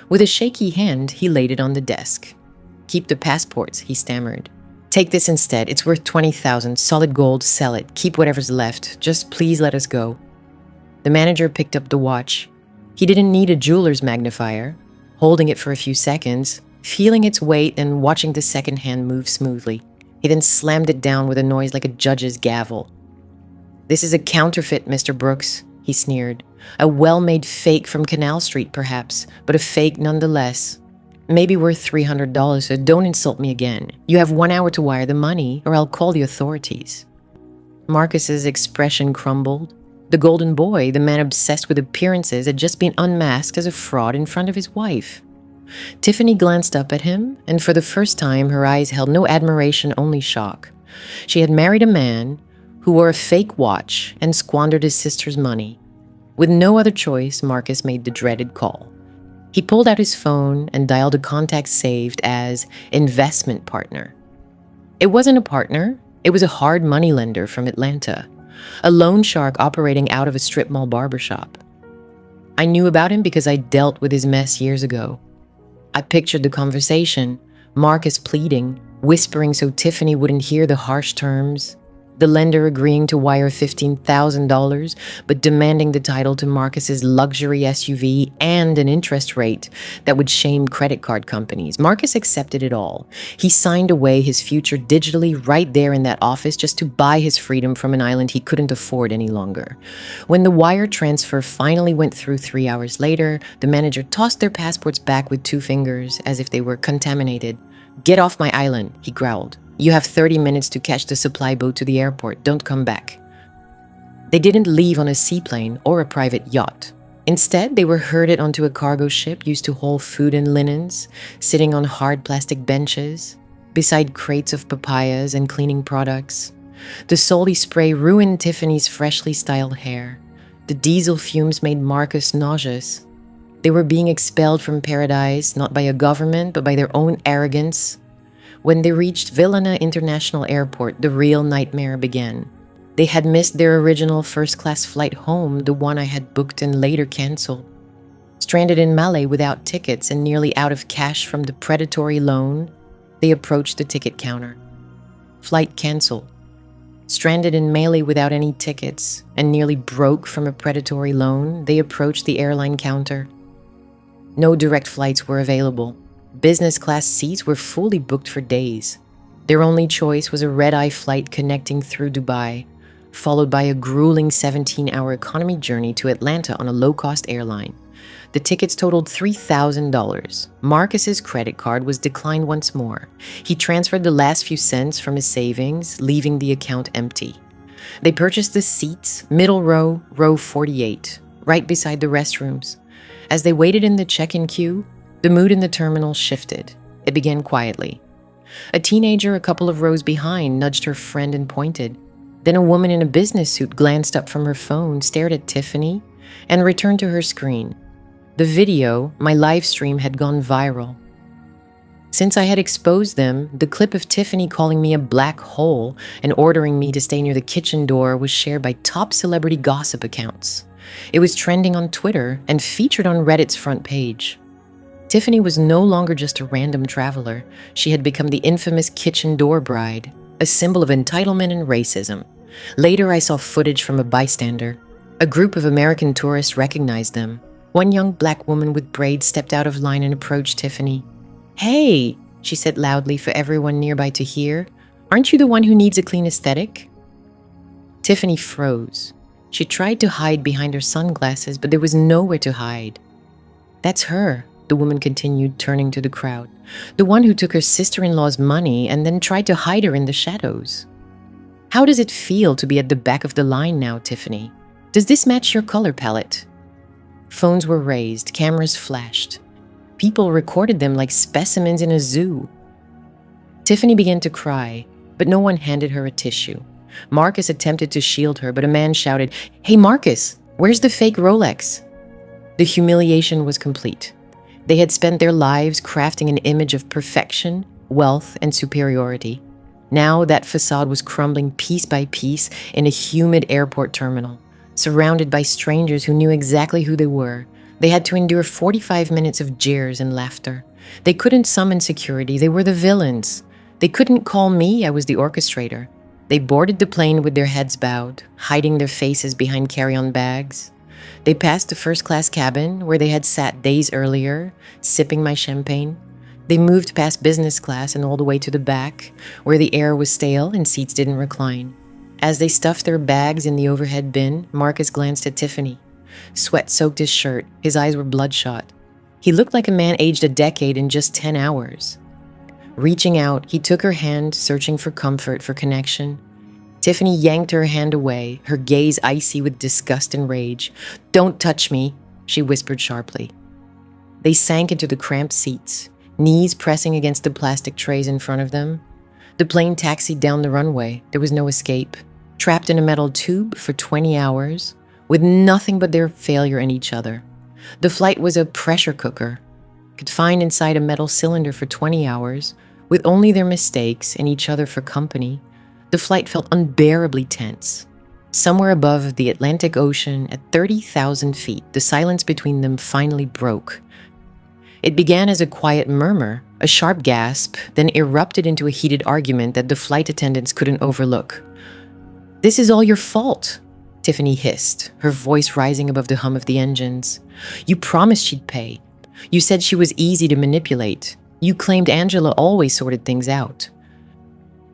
With a shaky hand, he laid it on the desk. "Keep the passports," he stammered. "Take this instead. It's worth $20,000. Solid gold. Sell it. Keep whatever's left. Just please let us go." The manager picked up the watch. He didn't need a jeweler's magnifier. Holding it for a few seconds, feeling its weight and watching the second hand move smoothly. He then slammed it down with a noise like a judge's gavel. "This is a counterfeit, Mr. Brooks," he sneered. "A well-made fake from Canal Street, perhaps, but a fake nonetheless. Maybe worth $300, so don't insult me again. You have 1 hour to wire the money, or I'll call the authorities." Marcus's expression crumbled. The golden boy, the man obsessed with appearances, had just been unmasked as a fraud in front of his wife. Tiffany glanced up at him, and for the first time, her eyes held no admiration, only shock. She had married a man who wore a fake watch and squandered his sister's money. With no other choice, Marcus made the dreaded call. He pulled out his phone and dialed a contact saved as investment partner. It wasn't a partner, It was a hard money lender from Atlanta, a loan shark operating out of a strip mall barbershop. I knew about him because I dealt with his mess years ago. I pictured the conversation, Marcus pleading, whispering so Tiffany wouldn't hear the harsh terms, the lender agreeing to wire $15,000, but demanding the title to Marcus's luxury SUV and an interest rate that would shame credit card companies. Marcus accepted it all. He signed away his future digitally right there in that office just to buy his freedom from an island he couldn't afford any longer. When the wire transfer finally went through 3 hours later, the manager tossed their passports back with 2 fingers as if they were contaminated. "Get off my island," he growled. "You have 30 minutes to catch the supply boat to the airport. Don't come back." They didn't leave on a seaplane or a private yacht. Instead, they were herded onto a cargo ship used to haul food and linens, sitting on hard plastic benches, beside crates of papayas and cleaning products. The salty spray ruined Tiffany's freshly styled hair. The diesel fumes made Marcus nauseous. They were being expelled from paradise, not by a government, but by their own arrogance. When they reached Villena International Airport, the real nightmare began. They had missed their original first-class flight home, the one I had booked and later canceled. Stranded in Malé without tickets and nearly out of cash from the predatory loan, they approached the ticket counter. Flight canceled. Stranded in Malé without any tickets and nearly broke from a predatory loan, they approached the airline counter. No direct flights were available. Business class seats were fully booked for days. Their only choice was a red-eye flight connecting through Dubai, followed by a grueling 17-hour economy journey to Atlanta on a low-cost airline. The tickets totaled $3,000. Marcus's credit card was declined once more. He transferred the last few cents from his savings, leaving the account empty. They purchased the seats, middle row, row 48, right beside the restrooms. As they waited in the check-in queue, the mood in the terminal shifted. It began quietly. A teenager a couple of rows behind nudged her friend and pointed. Then a woman in a business suit glanced up from her phone, stared at Tiffany, and returned to her screen. The video, my live stream, had gone viral. Since I had exposed them, the clip of Tiffany calling me a black hole and ordering me to stay near the kitchen door was shared by top celebrity gossip accounts. It was trending on Twitter and featured on Reddit's front page. Tiffany was no longer just a random traveler. She had become the infamous kitchen door bride, a symbol of entitlement and racism. Later, I saw footage from a bystander. A group of American tourists recognized them. One young black woman with braids stepped out of line and approached Tiffany. "Hey," she said loudly for everyone nearby to hear, "aren't you the one who needs a clean aesthetic?" Tiffany froze. She tried to hide behind her sunglasses, but there was nowhere to hide. "That's her," the woman continued, turning to the crowd. "The one who took her sister-in-law's money and then tried to hide her in the shadows. How does it feel to be at the back of the line now, Tiffany? Does this match your color palette?" Phones were raised, cameras flashed. People recorded them like specimens in a zoo. Tiffany began to cry, but no one handed her a tissue. Marcus attempted to shield her, but a man shouted, "Hey Marcus, where's the fake Rolex?" The humiliation was complete. They had spent their lives crafting an image of perfection, wealth, and superiority. Now that facade was crumbling piece by piece in a humid airport terminal, surrounded by strangers who knew exactly who they were. They had to endure 45 minutes of jeers and laughter. They couldn't summon security. They were the villains. They couldn't call me. I was the orchestrator. They boarded the plane with their heads bowed, hiding their faces behind carry-on bags. They passed the first-class cabin where they had sat days earlier, sipping my champagne. They moved past business class and all the way to the back, where the air was stale and seats didn't recline. As they stuffed their bags in the overhead bin, Marcus glanced at Tiffany. Sweat soaked his shirt. His eyes were bloodshot. He looked like a man aged a decade in just 10 hours. Reaching out, he took her hand, searching for comfort, for connection. Tiffany yanked her hand away, her gaze icy with disgust and rage. "Don't touch me," she whispered sharply. They sank into the cramped seats, knees pressing against the plastic trays in front of them. The plane taxied down the runway. There was no escape. Trapped in a metal tube for 20 hours, with nothing but their failure in each other. The flight was a pressure cooker, confined inside a metal cylinder for 20 hours, with only their mistakes and each other for company. The flight felt unbearably tense. Somewhere above the Atlantic Ocean at 30,000 feet, the silence between them finally broke. It began as a quiet murmur, a sharp gasp, then erupted into a heated argument that the flight attendants couldn't overlook. "This is all your fault," Tiffany hissed, her voice rising above the hum of the engines. "You promised she'd pay. You said she was easy to manipulate. You claimed Angela always sorted things out."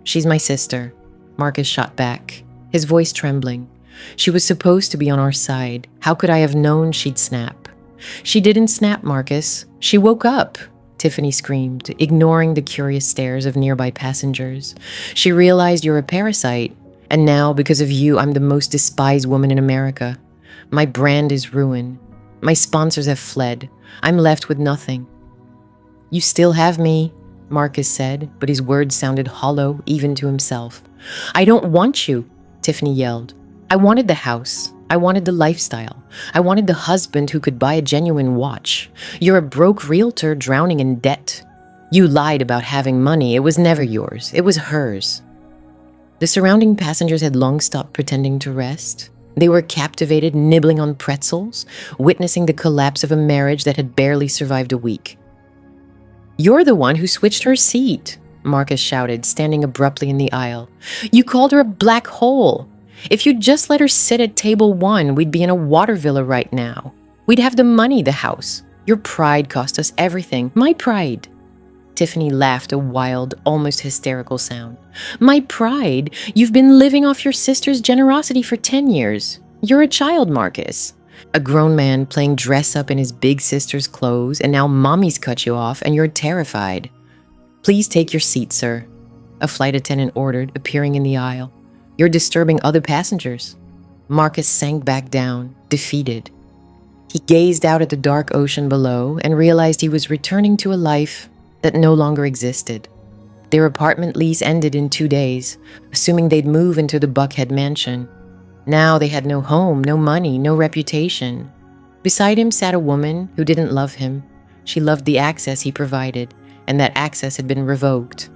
"She's my sister," Marcus shot back, his voice trembling. "She was supposed to be on our side. How could I have known she'd snap?" "She didn't snap, Marcus. She woke up," Tiffany screamed, ignoring the curious stares of nearby passengers. "She realized you're a parasite, and now, because of you, I'm the most despised woman in America. My brand is ruined. My sponsors have fled. I'm left with nothing." "You still have me," Marcus said, but his words sounded hollow even to himself. "I don't want you," Tiffany yelled. "I wanted the house. I wanted the lifestyle. I wanted the husband who could buy a genuine watch. You're a broke realtor drowning in debt. You lied about having money. It was never yours. It was hers." The surrounding passengers had long stopped pretending to rest. They were captivated, nibbling on pretzels, witnessing the collapse of a marriage that had barely survived a week. "You're the one who switched her seat," Marcus shouted, standing abruptly in the aisle. "You called her a black hole. If you'd just let her sit at table 1, we'd be in a water villa right now. We'd have the money, the house. Your pride cost us everything. My pride." Tiffany laughed a wild, almost hysterical sound. "My pride? You've been living off your sister's generosity for 10 years. You're a child, Marcus. A grown man playing dress-up in his big sister's clothes, and now mommy's cut you off and you're terrified." "Please take your seat, sir," a flight attendant ordered, appearing in the aisle. "You're disturbing other passengers." Marcus sank back down, defeated. He gazed out at the dark ocean below and realized he was returning to a life that no longer existed. Their apartment lease ended in 2 days, assuming they'd move into the Buckhead mansion. Now they had no home, no money, no reputation. Beside him sat a woman who didn't love him. She loved the access he provided, and that access had been revoked.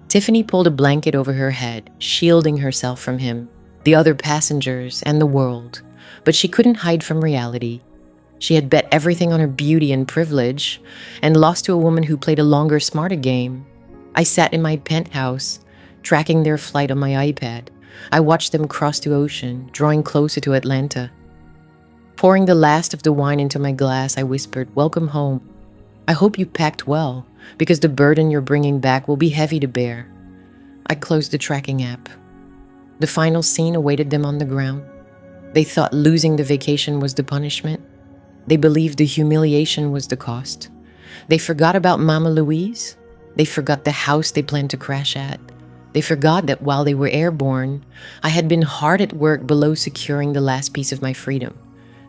Tiffany pulled a blanket over her head, shielding herself from him, the other passengers, and the world. But she couldn't hide from reality. She had bet everything on her beauty and privilege, and lost to a woman who played a longer, smarter game. I sat in my penthouse, tracking their flight on my iPad. I watched them cross the ocean, drawing closer to Atlanta. Pouring the last of the wine into my glass, I whispered, "Welcome home. I hope you packed well, because the burden you're bringing back will be heavy to bear." I closed the tracking app. The final scene awaited them on the ground. They thought losing the vacation was the punishment. They believed the humiliation was the cost. They forgot about Mama Louise. They forgot the house they planned to crash at. They forgot that while they were airborne, I had been hard at work below securing the last piece of my freedom.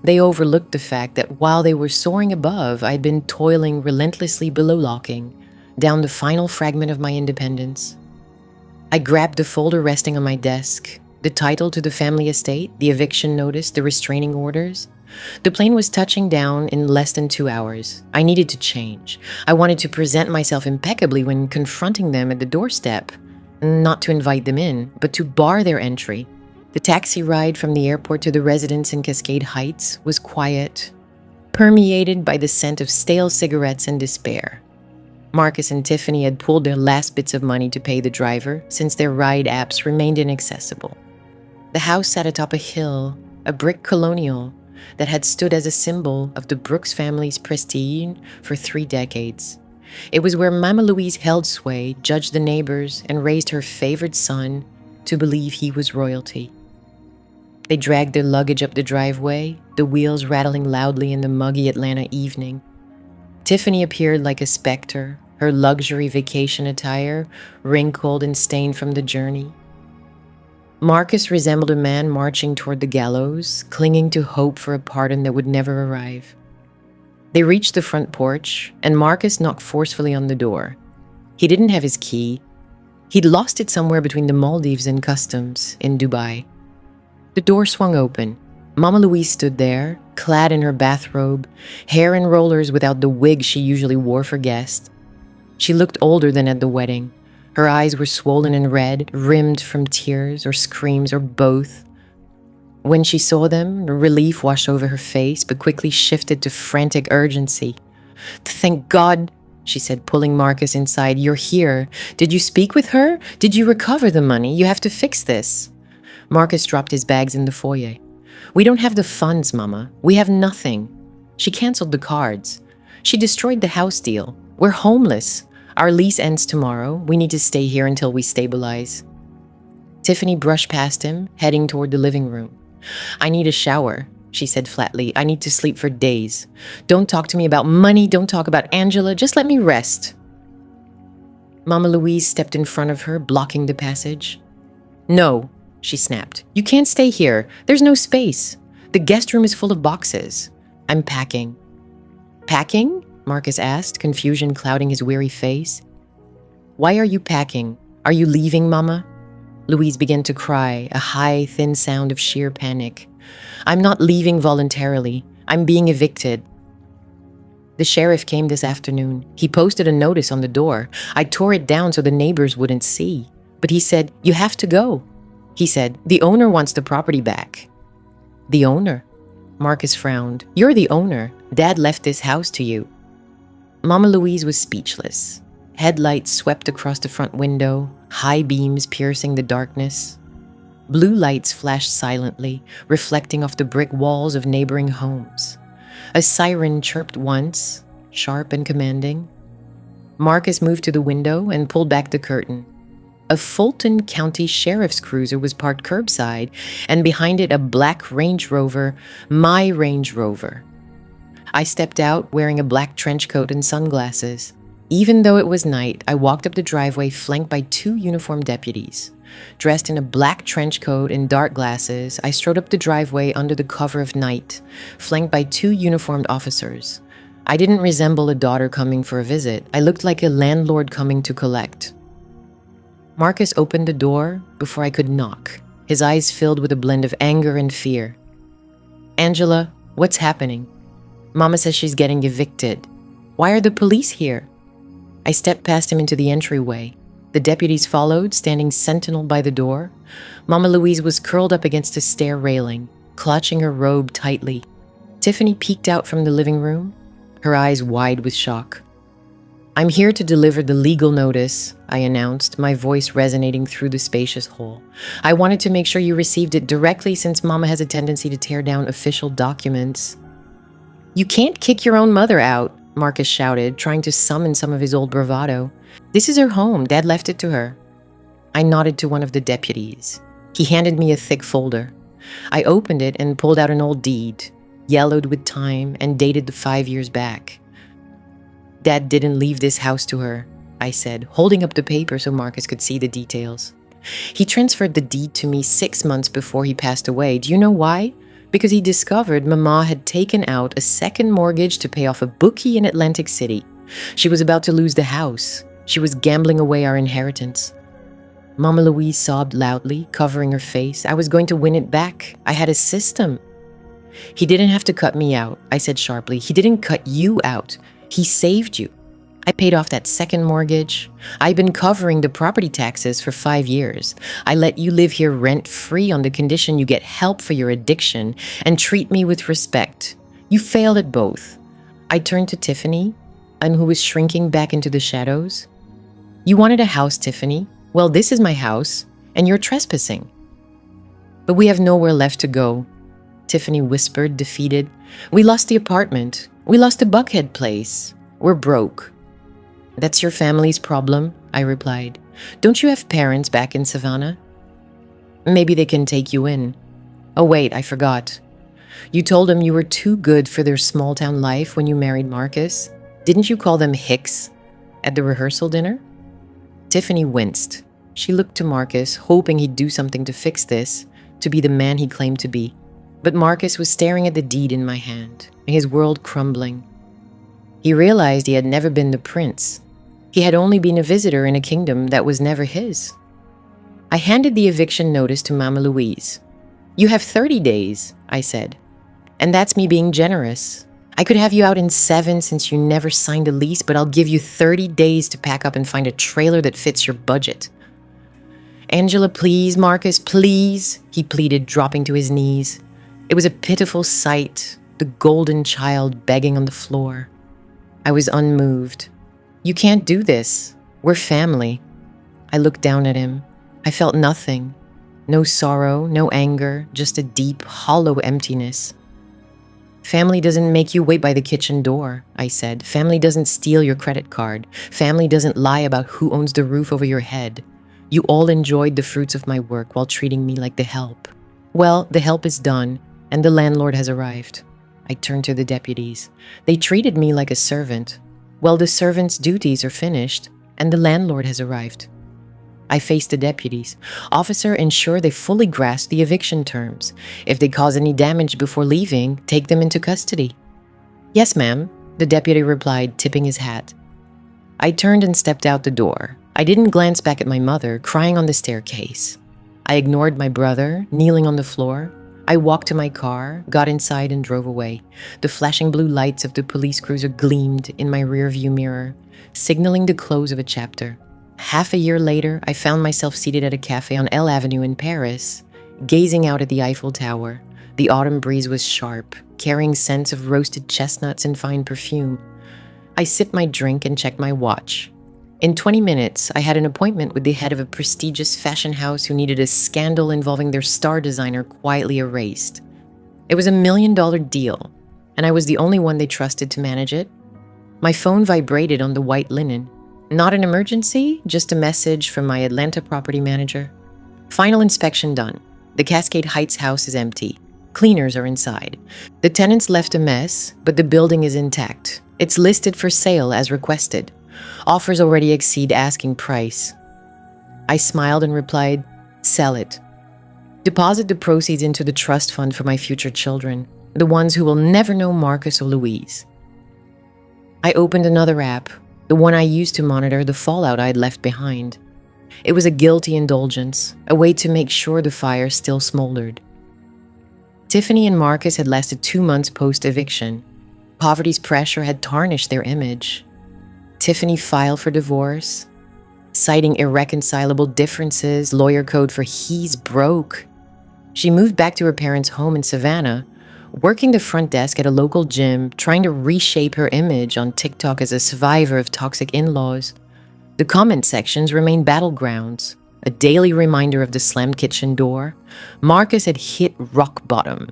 They overlooked the fact that while they were soaring above, I had been toiling relentlessly below locking, down the final fragment of my independence. I grabbed the folder resting on my desk, the title to the family estate, the eviction notice, the restraining orders. The plane was touching down in less than 2 hours. I needed to change. I wanted to present myself impeccably when confronting them at the doorstep. Not to invite them in, but to bar their entry. The taxi ride from the airport to the residence in Cascade Heights was quiet, permeated by the scent of stale cigarettes and despair. Marcus and Tiffany had pulled their last bits of money to pay the driver, since their ride apps remained inaccessible. The house sat atop a hill, a brick colonial, that had stood as a symbol of the Brooks family's prestige for 3 decades. It was where Mama Louise held sway, judged the neighbors, and raised her favorite son to believe he was royalty. They dragged their luggage up the driveway, the wheels rattling loudly in the muggy Atlanta evening. Tiffany appeared like a specter, her luxury vacation attire wrinkled and stained from the journey. Marcus resembled a man marching toward the gallows, clinging to hope for a pardon that would never arrive. They reached the front porch, and Marcus knocked forcefully on the door. He didn't have his key. He'd lost it somewhere between the Maldives and customs in Dubai. The door swung open. Mama Louise stood there, clad in her bathrobe, hair in rollers without the wig she usually wore for guests. She looked older than at the wedding, Her eyes were swollen and red, rimmed from tears or screams or both. When she saw them, relief washed over her face, but quickly shifted to frantic urgency. "Thank God," she said, pulling Marcus inside. "You're here. Did you speak with her? Did you recover the money? You have to fix this." Marcus dropped his bags in the foyer. "We don't have the funds, Mama. We have nothing. She canceled the cards. She destroyed the house deal. We're homeless. Our lease ends tomorrow. We need to stay here until we stabilize." Tiffany brushed past him, heading toward the living room. "I need a shower," she said flatly. "I need to sleep for days. Don't talk to me about money. Don't talk about Angela. Just let me rest." Mama Louise stepped in front of her, blocking the passage. "No," she snapped. "You can't stay here. There's no space. The guest room is full of boxes. I'm packing." "Packing?" Marcus asked, confusion clouding his weary face. "Why are you packing? Are you leaving, Mama?" Louise began to cry, a high, thin sound of sheer panic. "I'm not leaving voluntarily. I'm being evicted." "The sheriff came this afternoon. He posted a notice on the door. I tore it down so the neighbors wouldn't see. But he said, 'You have to go.' He said, 'The owner wants the property back.'" "The owner?" Marcus frowned. "You're the owner. Dad left this house to you." Mama Louise was speechless. Headlights swept across the front window, high beams piercing the darkness. Blue lights flashed silently, reflecting off the brick walls of neighboring homes. A siren chirped once, sharp and commanding. Marcus moved to the window and pulled back the curtain. A Fulton County Sheriff's Cruiser was parked curbside, and behind it a black Range Rover, my Range Rover. I stepped out wearing a black trench coat and sunglasses. Even though it was night, I walked up the driveway flanked by 2 uniformed deputies. Dressed in a black trench coat and dark glasses, I strode up the driveway under the cover of night, flanked by 2 uniformed officers. I didn't resemble a daughter coming for a visit. I looked like a landlord coming to collect. Marcus opened the door before I could knock, his eyes filled with a blend of anger and fear. "Angela, what's happening? Mama says she's getting evicted. Why are the police here?" I stepped past him into the entryway. The deputies followed, standing sentinel by the door. Mama Louise was curled up against a stair railing, clutching her robe tightly. Tiffany peeked out from the living room, her eyes wide with shock. "I'm here to deliver the legal notice," I announced, my voice resonating through the spacious hall. "I wanted to make sure you received it directly since Mama has a tendency to tear down official documents." "You can't kick your own mother out," Marcus shouted, trying to summon some of his old bravado. "This is her home. Dad left it to her." I nodded to one of the deputies. He handed me a thick folder. I opened it and pulled out an old deed, yellowed with time and dated to 5 years back. "Dad didn't leave this house to her," I said, holding up the paper so Marcus could see the details. "He transferred the deed to me 6 months before he passed away. Do you know why? Because he discovered Mama had taken out a second mortgage to pay off a bookie in Atlantic City. She was about to lose the house. She was gambling away our inheritance." Mama Louise sobbed loudly, covering her face. "I was going to win it back. I had a system." "He didn't have to cut me out," I said sharply. "He didn't cut you out. He saved you. I paid off that second mortgage. I've been covering the property taxes for 5 years. I let you live here rent-free on the condition you get help for your addiction and treat me with respect. You failed at both." I turned to Tiffany, who was shrinking back into the shadows. "You wanted a house, Tiffany. Well, this is my house, and you're trespassing." "But we have nowhere left to go," Tiffany whispered, defeated. "We lost the apartment. We lost the Buckhead place. We're broke." "That's your family's problem," I replied. "Don't you have parents back in Savannah?" "Maybe they can take you in." "Oh wait, I forgot. You told them you were too good for their small-town life when you married Marcus. Didn't you call them Hicks at the rehearsal dinner?" Tiffany winced. She looked to Marcus, hoping he'd do something to fix this, to be the man he claimed to be. But Marcus was staring at the deed in my hand, his world crumbling. He realized he had never been the prince. He had only been a visitor in a kingdom that was never his. I handed the eviction notice to Mama Louise. "You have 30 days, I said. And that's me being generous. I could have you out in 7 since you never signed a lease, but I'll give you 30 days to pack up and find a trailer that fits your budget. Angela, please, Marcus, please, he pleaded, dropping to his knees. It was a pitiful sight, the golden child begging on the floor. I was unmoved. You can't do this. We're family. I looked down at him. I felt nothing. No sorrow, no anger, just a deep, hollow emptiness. Family doesn't make you wait by the kitchen door, I said. Family doesn't steal your credit card. Family doesn't lie about who owns the roof over your head. You all enjoyed the fruits of my work while treating me like the help. Well, the help is done, and the landlord has arrived. I turned to the deputies. They treated me like a servant. Well, the servant's duties are finished, and the landlord has arrived. I faced the deputies. Officer, ensure they fully grasp the eviction terms. If they cause any damage before leaving, take them into custody. Yes, ma'am, the deputy replied, tipping his hat. I turned and stepped out the door. I didn't glance back at my mother, crying on the staircase. I ignored my brother, kneeling on the floor. I walked to my car, got inside, and drove away. The flashing blue lights of the police cruiser gleamed in my rearview mirror, signaling the close of a chapter. Half a year later, I found myself seated at a cafe on L Avenue in Paris, gazing out at the Eiffel Tower. The autumn breeze was sharp, carrying scents of roasted chestnuts and fine perfume. I sipped my drink and checked my watch. In 20 minutes, I had an appointment with the head of a prestigious fashion house who needed a scandal involving their star designer quietly erased. It was $1 million deal, and I was the only one they trusted to manage it. My phone vibrated on the white linen. Not an emergency, just a message from my Atlanta property manager. Final inspection done. The Cascade Heights house is empty. Cleaners are inside. The tenants left a mess, but the building is intact. It's listed for sale as requested. Offers already exceed asking price. I smiled and replied, sell it. Deposit the proceeds into the trust fund for my future children, the ones who will never know Marcus or Louise. I opened another app, the one I used to monitor the fallout I'd left behind. It was a guilty indulgence, a way to make sure the fire still smoldered. Tiffany and Marcus had lasted 2 months post-eviction. Poverty's pressure had tarnished their image. Tiffany filed for divorce, citing irreconcilable differences, lawyer code for he's broke. She moved back to her parents' home in Savannah, working the front desk at a local gym, trying to reshape her image on TikTok as a survivor of toxic in-laws. The comment sections remained battlegrounds, a daily reminder of the slammed kitchen door. Marcus had hit rock bottom.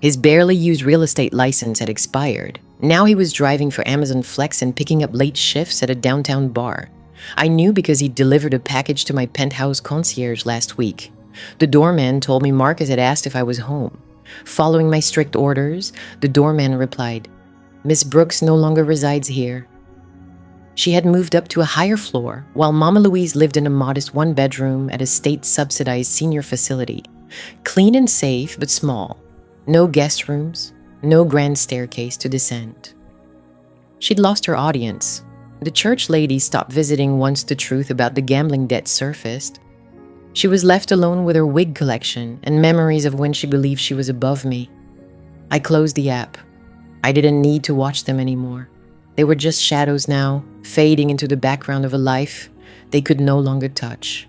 His barely used real estate license had expired. Now he was driving for Amazon Flex and picking up late shifts at a downtown bar. I knew because he delivered a package to my penthouse concierge last week. The doorman told me Marcus had asked if I was home. Following my strict orders, the doorman replied, Miss Brooks no longer resides here. She had moved up to a higher floor, while Mama Louise lived in a modest one-bedroom at a state-subsidized senior facility. Clean and safe, but small. No guest rooms, no grand staircase to descend. She'd lost her audience. The church ladies stopped visiting once the truth about the gambling debt surfaced. She was left alone with her wig collection and memories of when she believed she was above me. I closed the app. I didn't need to watch them anymore. They were just shadows now, fading into the background of a life they could no longer touch.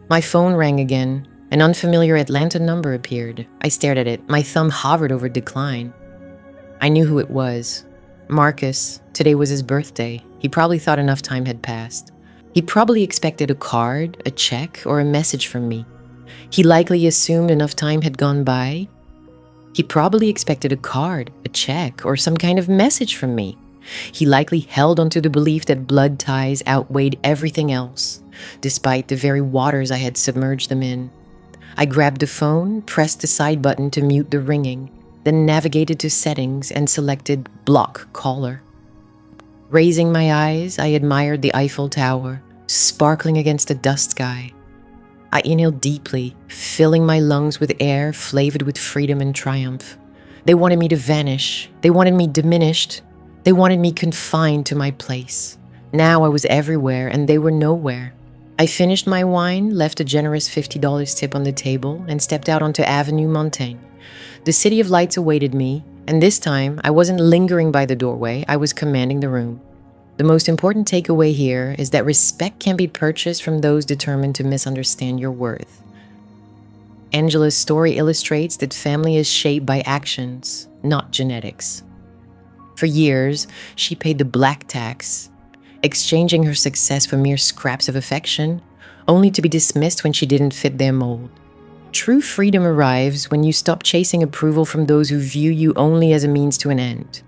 My phone rang again. An unfamiliar Atlanta number appeared. I stared at it. My thumb hovered over decline. I knew who it was. Marcus. Today was his birthday. He probably thought enough time had passed. He probably expected a card, a check, or a message from me. He likely assumed enough time had gone by. He probably expected a card, a check, or some kind of message from me. He likely held onto the belief that blood ties outweighed everything else, despite the very waters I had submerged them in. I grabbed the phone, pressed the side button to mute the ringing, then navigated to settings and selected block caller. Raising my eyes, I admired the Eiffel Tower, sparkling against the dust sky. I inhaled deeply, filling my lungs with air flavored with freedom and triumph. They wanted me to vanish. They wanted me diminished. They wanted me confined to my place. Now I was everywhere and they were nowhere. I finished my wine, left a generous $50 tip on the table, and stepped out onto Avenue Montaigne. The City of Lights awaited me, And this time, I wasn't lingering by the doorway, I was commanding the room. The most important takeaway here is that respect can be purchased from those determined to misunderstand your worth. Angela's story illustrates that family is shaped by actions, not genetics. For years, she paid the black tax, exchanging her success for mere scraps of affection, only to be dismissed when she didn't fit their mold. True freedom arrives when you stop chasing approval from those who view you only as a means to an end.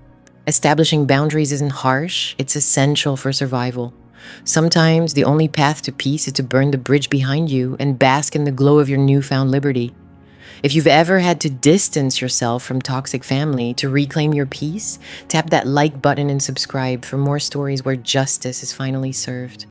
Establishing boundaries isn't harsh, it's essential for survival. Sometimes the only path to peace is to burn the bridge behind you and bask in the glow of your newfound liberty. If you've ever had to distance yourself from toxic family to reclaim your peace, tap that like button and subscribe for more stories where justice is finally served.